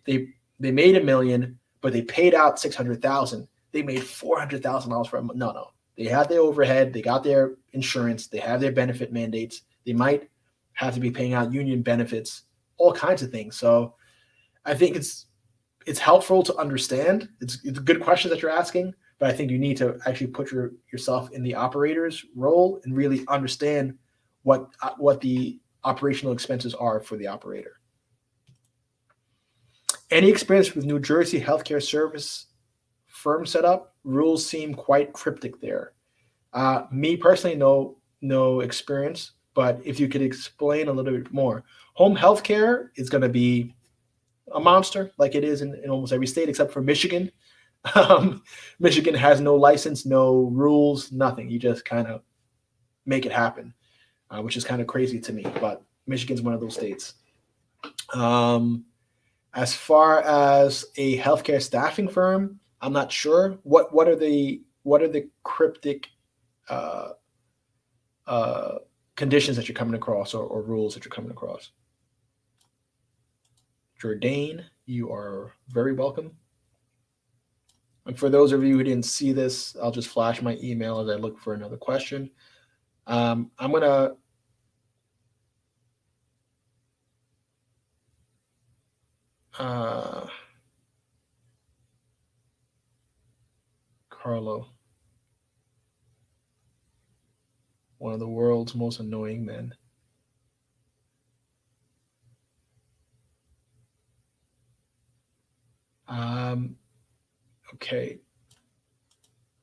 made $1 million, but they paid out $600,000. They made $400,000 for a month. No. They had their overhead. They got their insurance. They have their benefit mandates. They might have to be paying out union benefits, all kinds of things. So I think it's helpful to understand. It's a good question that you're asking, but I think you need to actually put yourself in the operator's role and really understand what the operational expenses are for the operator. Any experience with New Jersey healthcare service firm setup? Rules seem quite cryptic there. Me personally, no experience, but if you could explain a little bit more. Home healthcare is going to be a monster like it is in almost every state except for Michigan. Michigan has no license, no rules, nothing. You just kind of make it happen, which is kind of crazy to me, but Michigan's one of those states. As far as a healthcare staffing firm, I'm not sure. What are the cryptic conditions that you're coming across or rules that you're coming across? Jordan, you are very welcome. And for those of you who didn't see this, I'll just flash my email as I look for another question. I'm going to Carlo, one of the world's most annoying men. Okay.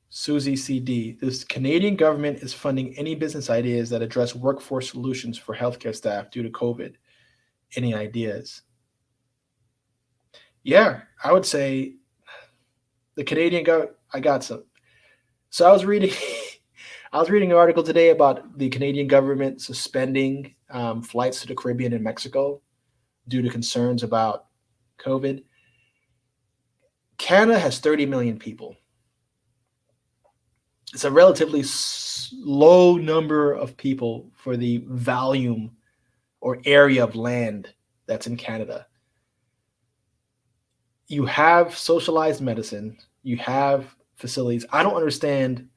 Susie CD. This Canadian government is funding any business ideas that address workforce solutions for healthcare staff due to COVID. Any ideas? Yeah, I would say the Canadian government. I got some. So I was reading, I was reading an article today about the Canadian government suspending flights to the Caribbean and Mexico due to concerns about COVID. Canada has 30 million people. It's a relatively low number of people for the volume or area of land that's in Canada. You have socialized medicine, you have facilities. I don't understand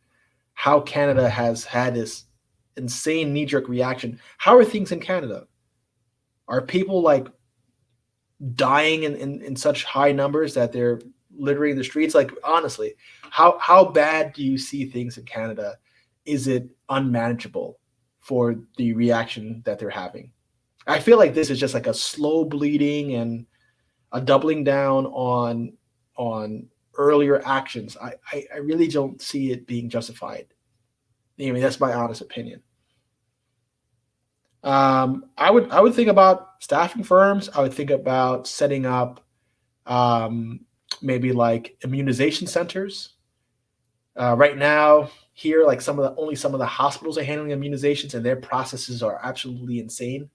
how Canada has had this insane knee jerk reaction. How are things in Canada? Are people like dying in such high numbers that they're littering the streets? Like, honestly, how bad do you see things in Canada? Is it unmanageable for the reaction that they're having? I feel like this is just like a slow bleeding and a doubling down on earlier actions. I really don't see it being justified. I mean, that's my honest opinion. I would think about staffing firms. I would think about setting up maybe like immunization centers. Right now, here, like some of the hospitals are handling immunizations, and their processes are absolutely insane.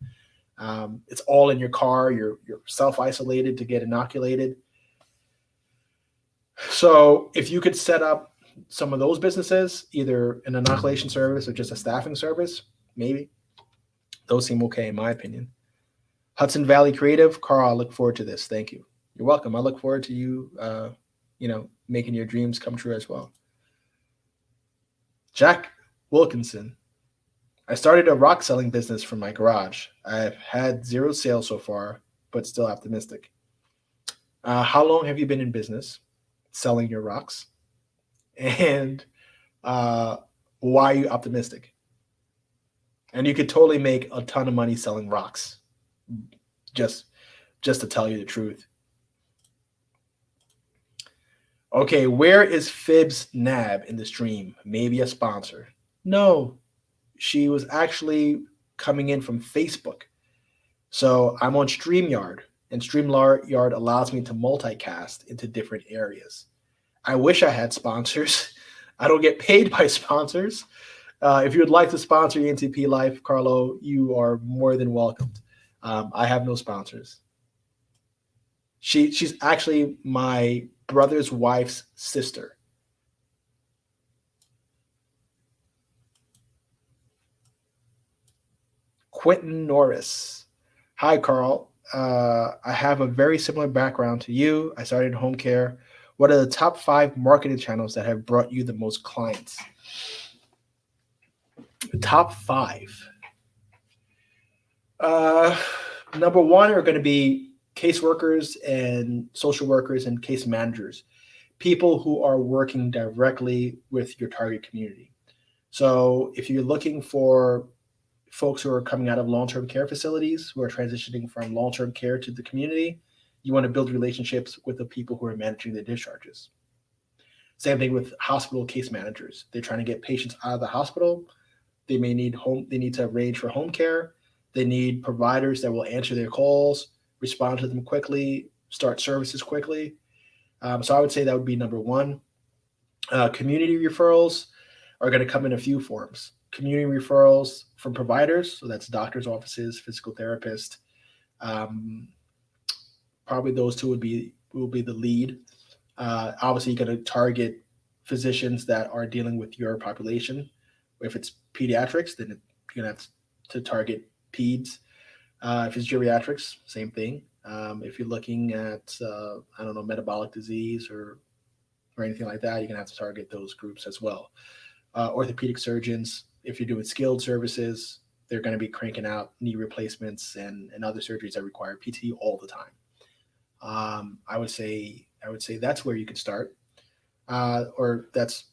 It's all in your car. You're self isolated to get inoculated. So if you could set up some of those businesses, either an inoculation service or just a staffing service, maybe those seem okay in my opinion. Hudson Valley Creative, Carl, I look forward to this. Thank you. You're welcome. I look forward to you, making your dreams come true as well. Jack Wilkinson, I started a rock selling business from my garage. I've had zero sales so far, but still optimistic. How long have you been in business selling your rocks? And why are you optimistic? And you could totally make a ton of money selling rocks, just to tell you the truth. Okay, where is Fibs Nab in the stream? Maybe a sponsor. No, she was actually coming in from Facebook. So I'm on StreamYard, and StreamYard allows me to multicast into different areas. I wish I had sponsors. I don't get paid by sponsors. If you would like to sponsor ENTP Life, Carlo, you are more than welcomed. I have no sponsors. She's actually my brother's wife's sister. Quentin Norris. Hi, Carl. I have a very similar background to you. I started in home care. What are the top 5 marketing channels that have brought you the most clients? The top 5. Number 1 are going to be caseworkers and social workers and case managers, people who are working directly with your target community. So if you're looking for folks who are coming out of long-term care facilities, who are transitioning from long-term care to the community, you want to build relationships with the people who are managing the discharges. Same thing with hospital case managers. They're trying to get patients out of the hospital. They need to arrange for home care. They need providers that will answer their calls, respond to them quickly, start services quickly. So I would say that would be number 1. Community referrals are going to come in a few forms. Community referrals from providers, so that's doctors' offices, physical therapists. Probably those two will be the lead. Obviously, you're going to target physicians that are dealing with your population. If it's pediatrics, then you're going to have to target peds. If it's geriatrics, same thing. If you're looking at, metabolic disease or or anything like that, you're gonna have to target those groups as well. Orthopedic surgeons, if you're doing skilled services, they're going to be cranking out knee replacements and other surgeries that require PT all the time. I would say that's where you could start, or that's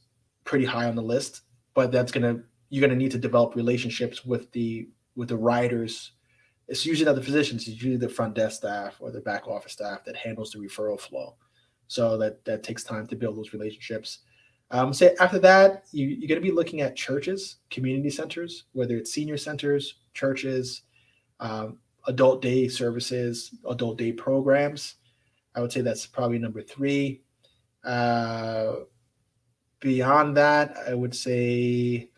pretty high on the list. But you're gonna need to develop relationships with the riders. It's usually not the physicians; it's usually the front desk staff or the back office staff that handles the referral flow. So that takes time to build those relationships. So after that, you're going to be looking at churches, community centers, whether it's senior centers, churches, adult day services, adult day programs. I would say that's probably number three. Uh, Beyond that, I would say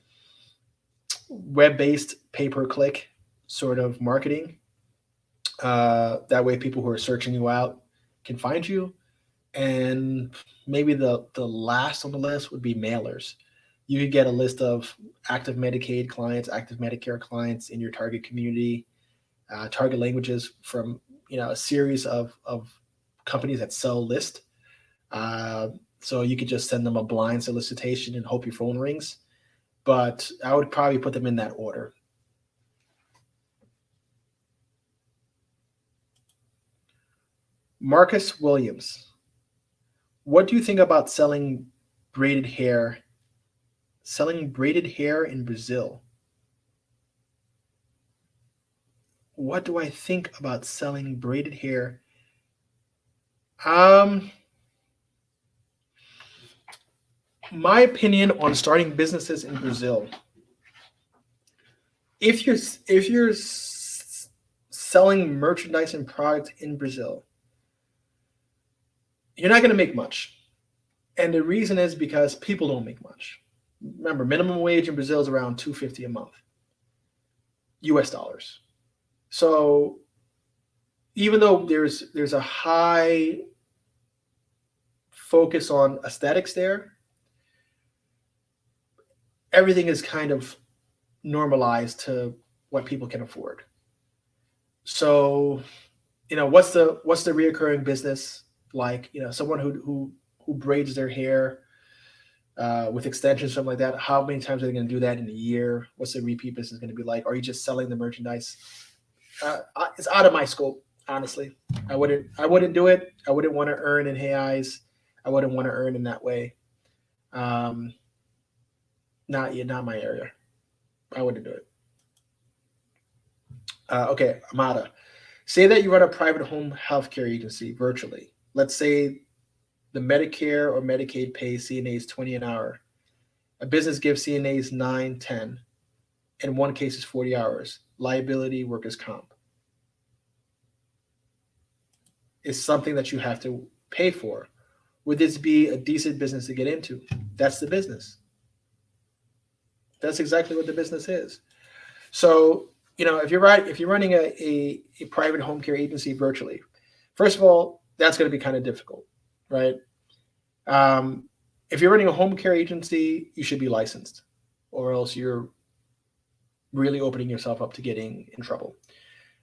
web-based pay-per-click sort of marketing. That way, people who are searching you out can find you. And maybe the last on the list would be mailers. You could get a list of active Medicaid clients, active Medicare clients in your target community, target languages from a series of companies that sell list. Uh, so you could just send them a blind solicitation and hope your phone rings. But I would probably put them in that order. Marcus Williams, what do you think about braided hair, selling braided hair in Brazil? What do I think about selling braided hair? Um, my opinion on starting businesses in Brazil. If you're selling merchandise and products in Brazil, you're not going to make much. And the reason is because people don't make much. Remember, minimum wage in Brazil is around 250 a month, US dollars. So even though there's a high focus on aesthetics there, everything is kind of normalized to what people can afford. So, what's the reoccurring business like? Someone who braids their hair with extensions, something like that. How many times are they going to do that in a year? What's the repeat business going to be like? Are you just selling the merchandise? It's out of my scope, honestly. I wouldn't do it. I wouldn't want to earn in reais. I wouldn't want to earn in that way. Um, not my area. I wouldn't do it. Okay, Amada. Say that you run a private home healthcare agency virtually. Let's say the Medicare or Medicaid pays CNAs 20 an hour. A business gives CNAs 9, 10. In one case is 40 hours. Liability, workers' comp is something that you have to pay for. Would this be a decent business to get into? That's the business. That's exactly what the business is. So, if you're running a private home care agency virtually, first of all, that's going to be kind of difficult, right? Um, if you're running a home care agency, you should be licensed, or else you're really opening yourself up to getting in trouble.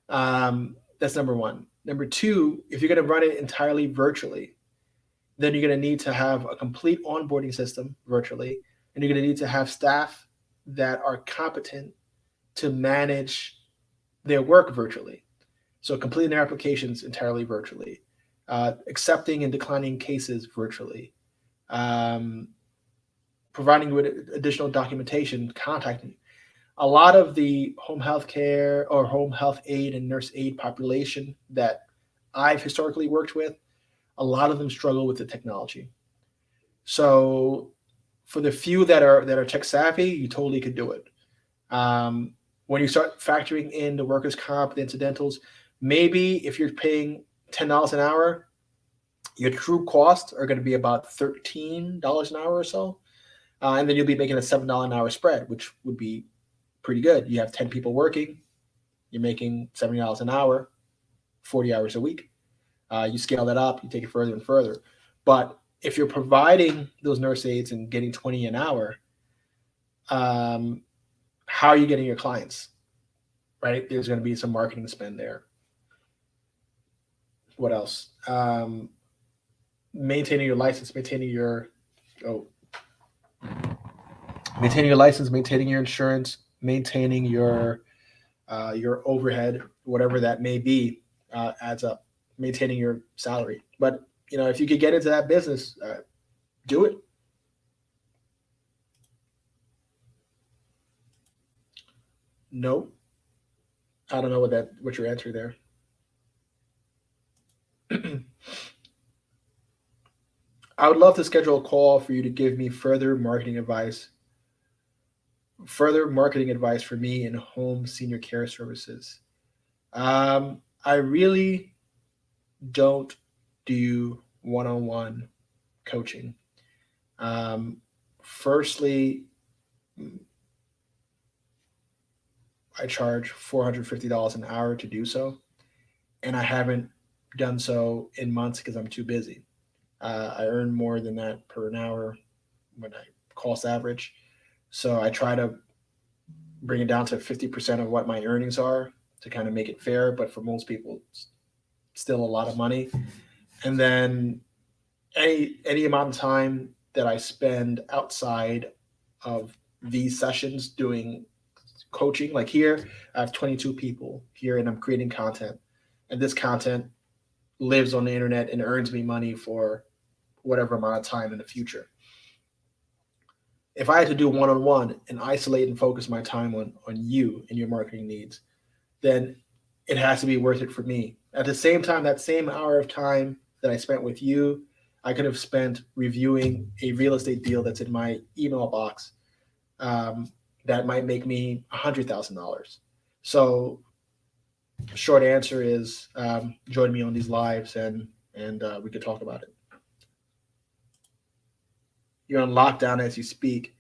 That's number one. Number two, if you're going to run it entirely virtually, then you're going to need to have a complete onboarding system virtually, and you're going to need to have staff that are competent to manage their work virtually. So completing their applications entirely virtually, accepting and declining cases virtually, um, providing you with additional documentation, contacting. A lot of the home health care or home health aid and nurse aid population that I've historically worked with, a lot of them struggle with the technology. So for the few that are tech savvy, you totally could do it. Um, when you start factoring in the workers' comp, the incidentals, maybe if you're paying $10 an hour, your true costs are going to be about $13 an hour or so. And then you'll be making a $7 an hour spread, which would be pretty good. You have 10 people working, you're making $70 an hour, 40 hours a week. You scale that up, you take it further and further. But if you're providing those nurse aides and getting 20 an hour, um, how are you getting your clients? Right? There's going to be some marketing spend there. What else? maintaining your license, oh, maintaining your license, maintaining your insurance, maintaining your overhead, whatever that may be, adds up. Maintaining your salary, but if you could get into that business, do it. No, I don't know what your answer there. I would love to schedule a call for you to give me further marketing advice for me in home senior care services. I really don't do one-on-one coaching. Firstly, I charge $450 an hour to do so, and I haven't done so in months because I'm too busy. I earn more than that per an hour when I cost average. So I try to bring it down to 50% of what my earnings are to kind of make it fair. But for most people, it's still a lot of money. And then any amount of time that I spend outside of these sessions doing coaching, like here, I have 22 people here and I'm creating content. And this content lives on the internet and earns me money for whatever amount of time in the future. If I had to do one-on-one and isolate and focus my time on you and your marketing needs, then it has to be worth it for me. At the same time, that same hour of time that I spent with you, I could have spent reviewing a real estate deal that's in my email box, that might make me $100,000. So, short answer is, join me on these lives and we could talk about it. You're on lockdown as you speak.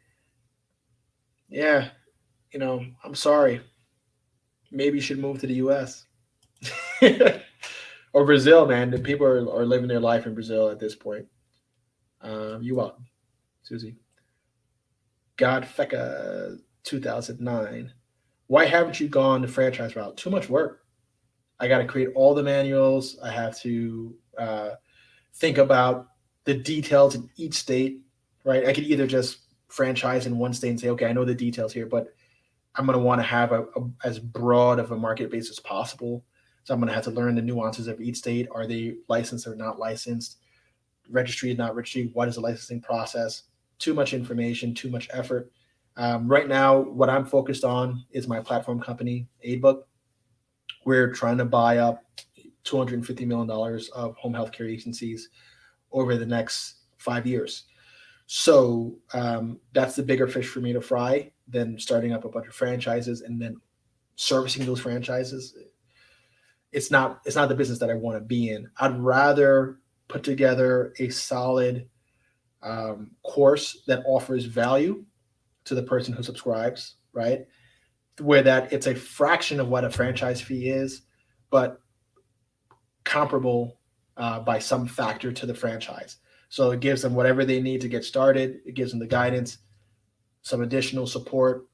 Yeah, I'm sorry. Maybe you should move to the U.S. or Brazil, man. The people are living their life in Brazil at this point. You welcome, Susie. Godfecca 2009. Why haven't you gone the franchise route? Too much work. I got to create all the manuals. I have to think about the details in each state, right? I could either just franchise in one state and say, okay, I know the details here, but I'm going to want to have as broad of a market base as possible. So I'm going to have to learn the nuances of each state. Are they licensed or not licensed? Registry, not registry? What is the licensing process? Too much information, too much effort. Right now, what I'm focused on is my platform company, AidBook. We're trying to buy up $250 million of home healthcare agencies over the next 5 years. So that's the bigger fish for me to fry than starting up a bunch of franchises and then servicing those franchises. It's not the business that I want to be in. I'd rather put together a solid course that offers value to the person who subscribes, right? Where that it's a fraction of what a franchise fee is, but comparable by some factor to the franchise. So it gives them whatever they need to get started. It gives them the guidance, some additional support,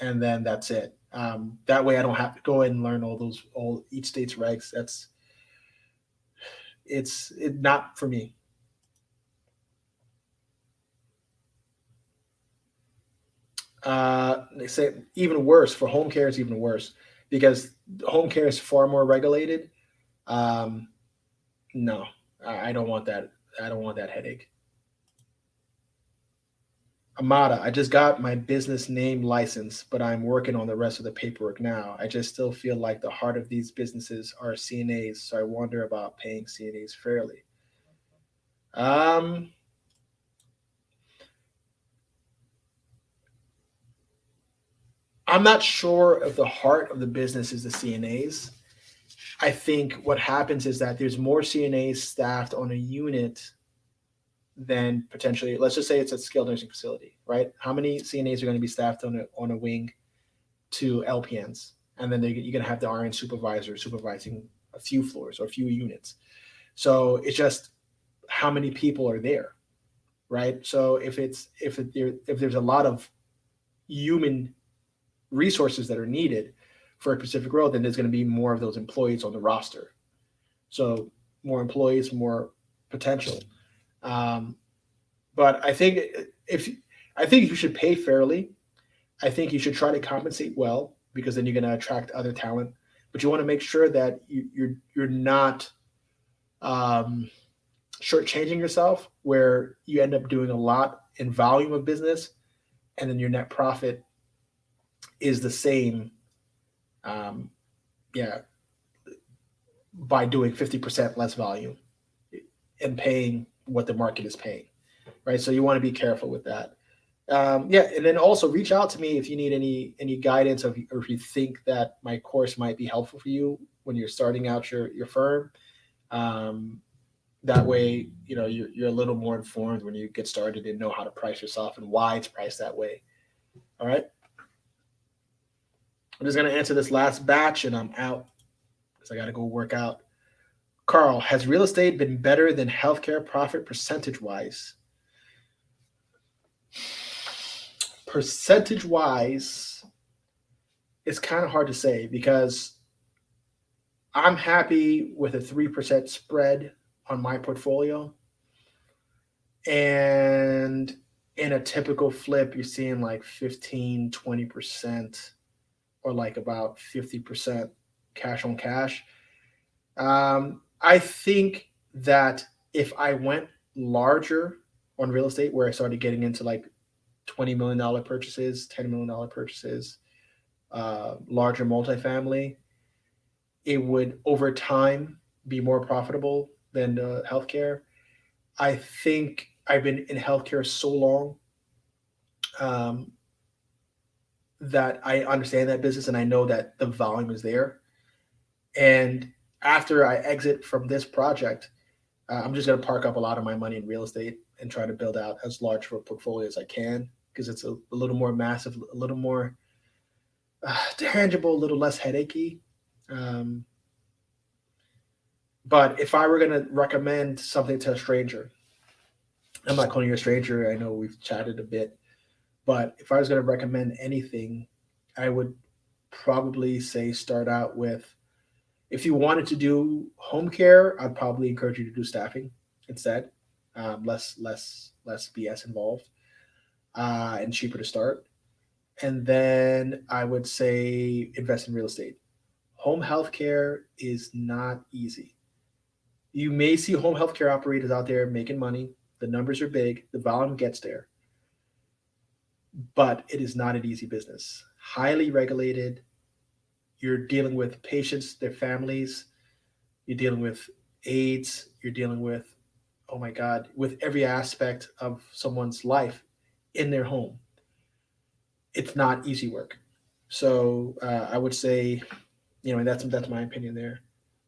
and then that's it. That way I don't have to go in and learn all each state's regs. It's not for me. They say even worse for home care is even worse because home care is far more regulated. No, I don't want that. I don't want that headache. Amada, I just got my business name license, but I'm working on the rest of the paperwork now. I just still feel like the heart of these businesses are CNAs, so I wonder about paying CNAs fairly. I'm not sure if the heart of the business is the CNAs. I think what happens is that there's more CNAs staffed on a unit than potentially, let's just say it's a skilled nursing facility, right? How many CNAs are going to be staffed on a wing to LPNs? And then you're going to have the RN supervisor supervising a few floors or a few units. So it's just how many people are there, right? So if there's a lot of human resources that are needed for a specific role, then there's going to be more of those employees on the roster. So more employees, more potential. Um, but if I think you should pay fairly. I think you should try to compensate well because then you're going to attract other talent. But you want to make sure that you're not um, shortchanging yourself, where you end up doing a lot in volume of business, and then your net profit is the same. Um, yeah, by doing 50% less volume and paying what the market is paying, right? So you want to be careful with that. Yeah, and then also reach out to me if you need any guidance or if you think that my course might be helpful for you when you're starting out your firm. Um, that way, you're a little more informed when you get started and know how to price yourself and why it's priced that way. All right. I'm just gonna answer this last batch and I'm out because I got to go work out. Carl, has real estate been better than healthcare profit percentage wise? Percentage wise, it's kind of hard to say because I'm happy with a 3% spread on my portfolio. And in a typical flip, you're seeing like 15, 20%, or like about 50% cash on cash. I think that if I went larger on real estate, where I started getting into like $20 million purchases, $10 million purchases, larger multifamily, it would over time be more profitable than healthcare. I think I've been in healthcare so long um, that I understand that business and I know that the volume is there. And after I exit from this project, I'm just going to park up a lot of my money in real estate and try to build out as large of a portfolio as I can because it's a little more massive, a little more tangible, a little less headachy. Um, but if I were going to recommend something to a stranger, I'm not calling you a stranger. I know we've chatted a bit, but if I was going to recommend anything, I would probably say start out with, if you wanted to do home care, I'd probably encourage you to do staffing instead. Less BS involved, and cheaper to start. And then I would say invest in real estate. Home health care is not easy. You may see home health care operators out there making money. The numbers are big. The volume gets there, but it is not an easy business. Highly regulated. You're dealing with patients, their families. You're dealing with aides. You're dealing with, oh my God, with every aspect of someone's life in their home. It's not easy work. So I would say, and that's my opinion there.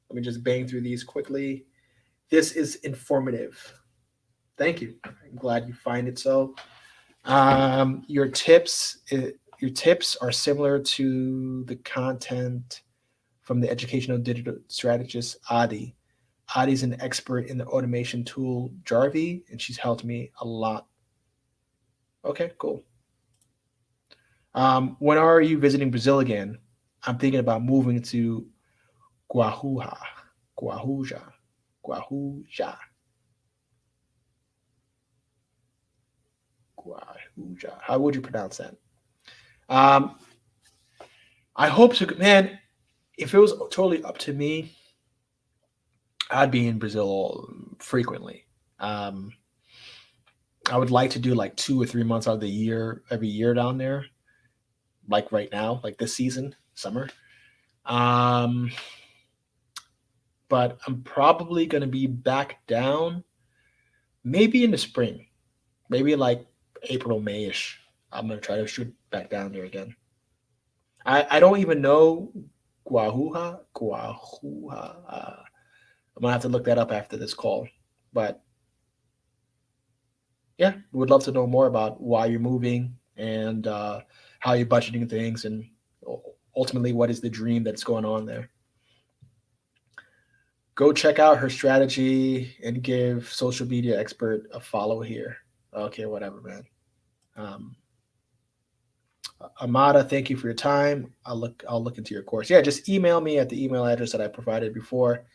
Let me just bang through these quickly. This is informative. Thank you. I'm glad you find it so. Your tips are similar to the content from the educational digital strategist Adi. Adi's an expert in the automation tool Jarvee, and she's helped me a lot. Okay, cool. When are you visiting Brazil again? I'm thinking about moving to Guajuja, Guajuja, Guajuja, Guajuja. How would you pronounce that? Um, I hope to, man. If it was totally up to me, I'd be in Brazil frequently. Um, I would like to do like 2 or 3 months out of the year, every year down there, like right now, like this season, summer. Um, but I'm probably going to be back down maybe in the spring, maybe like April, Mayish. I'm going to try to shoot back down there again. I don't even know Guajuja. I'm going to have to look that up after this call. But yeah, we would love to know more about why you're moving and how you're budgeting things and ultimately what is the dream that's going on there. Go check out her strategy and give social media expert a follow here. Okay, whatever, man. Um, Amada, thank you for your time. I'll look into your course. Yeah, just email me at the email address that I provided before,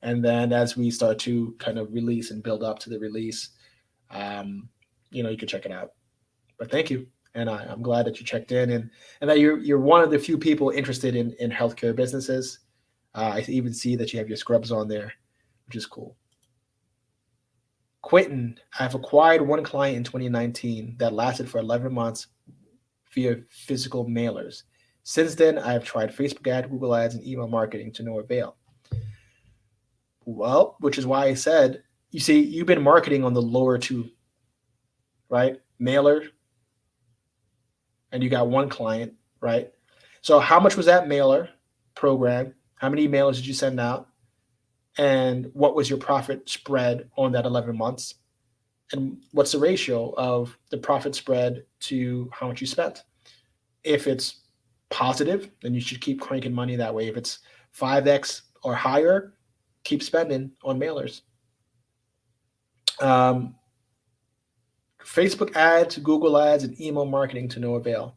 And then as we start to kind of release and build up to the release, you can check it out. But thank you. And I'm glad that you checked in, and that you're one of the few people interested in healthcare businesses. I even see that you have your scrubs on there, which is cool. Quentin, I've acquired one client in 2019 that lasted for 11 months via physical mailers. Since then, I have tried Facebook ads, Google ads, and email marketing to no avail. Well, which is why I said, you see, you've been marketing on the lower two, right? Mailer, and you got one client, right? So how much was that mailer program? How many emails did you send out? And what was your profit spread on that 11 months? And what's the ratio of the profit spread to how much you spent? If it's positive, then you should keep cranking money that way. If it's 5x or higher, keep spending on mailers. Facebook ads, Google ads, and email marketing to no avail.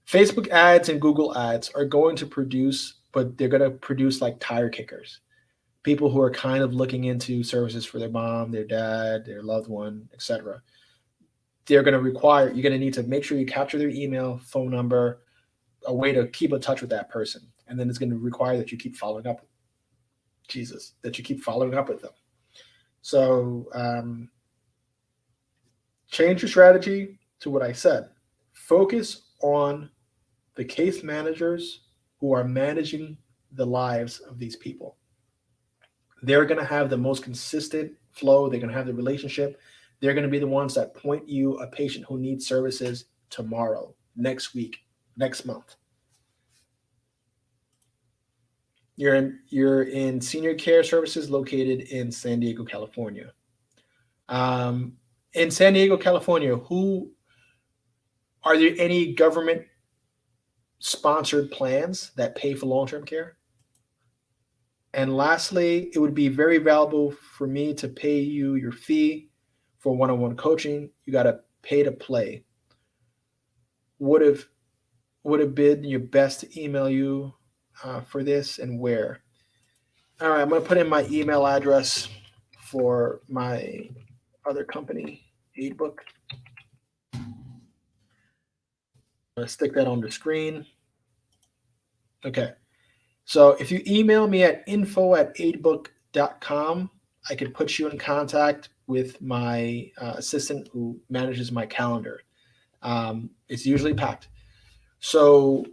Facebook ads and Google ads are going to produce, but they're going to produce like tire kickers. People who are kind of looking into services for their mom, their dad, their loved one, etc. You're going to need to make sure you capture their email, phone number, a way to keep in touch with that person. And then it's going to require that you keep following up. That you keep following up with them. So change your strategy to what I said. Focus on the case managers who are managing the lives of these people. They're going to have the most consistent flow. They're going to have the relationship. They're going to be the ones that point you a patient who needs services tomorrow, next week, next month. You're in senior care services located in San Diego, California. In San Diego, California, are there any government sponsored plans that pay for long-term care? And lastly, it would be very valuable for me to pay you your fee for one-on-one coaching. You got to pay to play. Would have been your best to email you for this, and where? All right, I'm going to put in my email address for my other company, AidBook. I'm going to stick that on the screen. Okay. So if you email me at info@aidbook.com, I could put you in contact with my assistant who manages my calendar. It's usually packed. So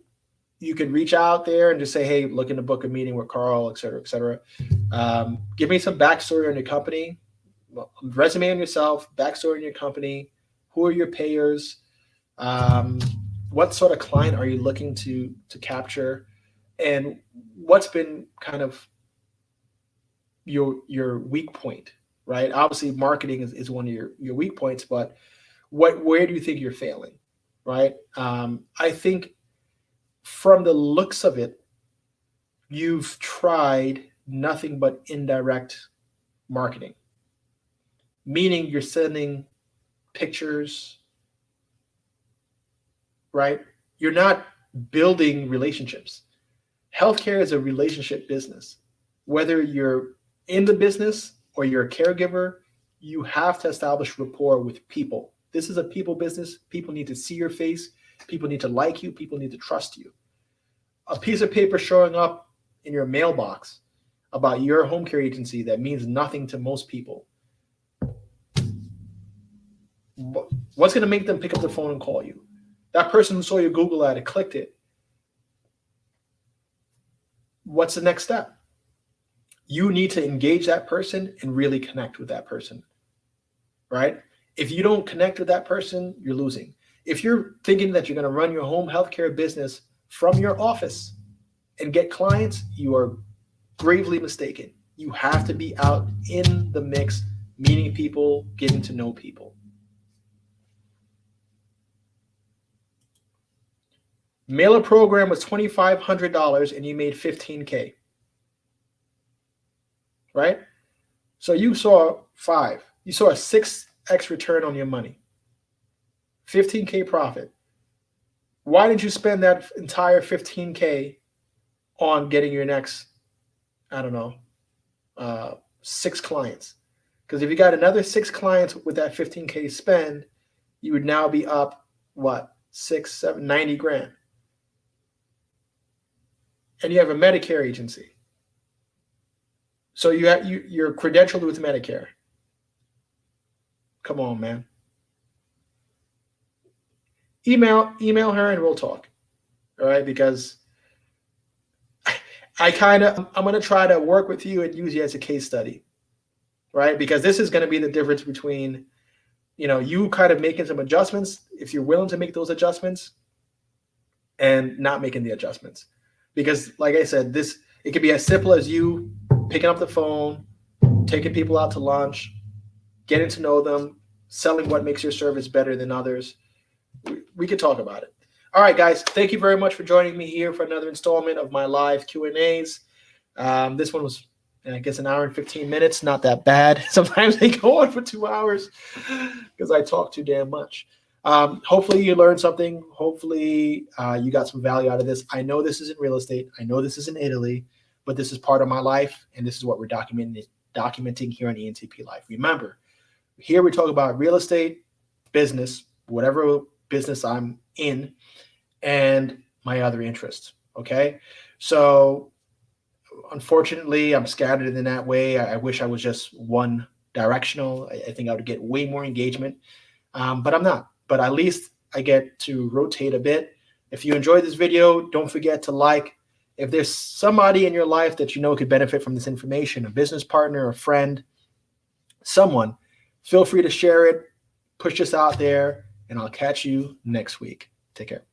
you could reach out there and just say, hey, looking to book a meeting with Carl, et cetera, et cetera. Give me some backstory on your company, resume on yourself, backstory on your company. Who are your payers? What sort of client are you looking to capture? And what's been kind of your weak point, right? Obviously, marketing is one of your weak points, but where do you think you're failing, right? I think from the looks of it, you've tried nothing but indirect marketing, meaning you're sending pictures, right? You're not building relationships. Healthcare is a relationship business. Whether you're in the business or you're a caregiver, you have to establish rapport with people. This is a people business. People need to see your face. People need to like you. People need to trust you. A piece of paper showing up in your mailbox about your home care agency that means nothing to most people. What's going to make them pick up the phone and call you? That person who saw your Google ad and clicked it. What's the next step? You need to engage that person and really connect with that person, right? If you don't connect with that person, you're losing. If you're thinking that you're going to run your home healthcare business from your office and get clients, you are gravely mistaken. You have to be out in the mix, meeting people, getting to know people. Mailer program was $2,500 and you made $15K, right? So you saw a 6x return on your money, $15K profit. Why did you spend that entire $15K on getting your next, I don't know, 6 clients. Because if you got another 6 clients with that 15K spend, you would now be up, what, 6, 7, 90 grand. And you have a Medicare agency. So you're credentialed with Medicare. Come on, man. Email her and we'll talk. All right, because I'm going to try to work with you and use you as a case study, right? Because this is going to be the difference between, you kind of making some adjustments, if you're willing to make those adjustments, and not making the adjustments. Because like I said, it could be as simple as you picking up the phone, taking people out to lunch, getting to know them, selling what makes your service better than others. We could talk about it. All right, guys, thank you very much for joining me here for another installment of my live Q&As. This one was, I guess, 1 hour and 15 minutes. Not that bad. Sometimes they go on for 2 hours because I talk too damn much. Hopefully you learned something. Hopefully you got some value out of this. I know this isn't real estate. I know this isn't Italy, but this is part of my life, and this is what we're documenting here on ENTP Life. Remember, here we talk about real estate, business, whatever business I'm in, and my other interests. Okay, so unfortunately, I'm scattered in that way. I wish I was just one directional. I think I would get way more engagement, but I'm not. But at least I get to rotate a bit. If you enjoyed this video, don't forget to like. If there's somebody in your life that you know could benefit from this information, a business partner, a friend, someone, feel free to share it, push this out there, and I'll catch you next week. Take care.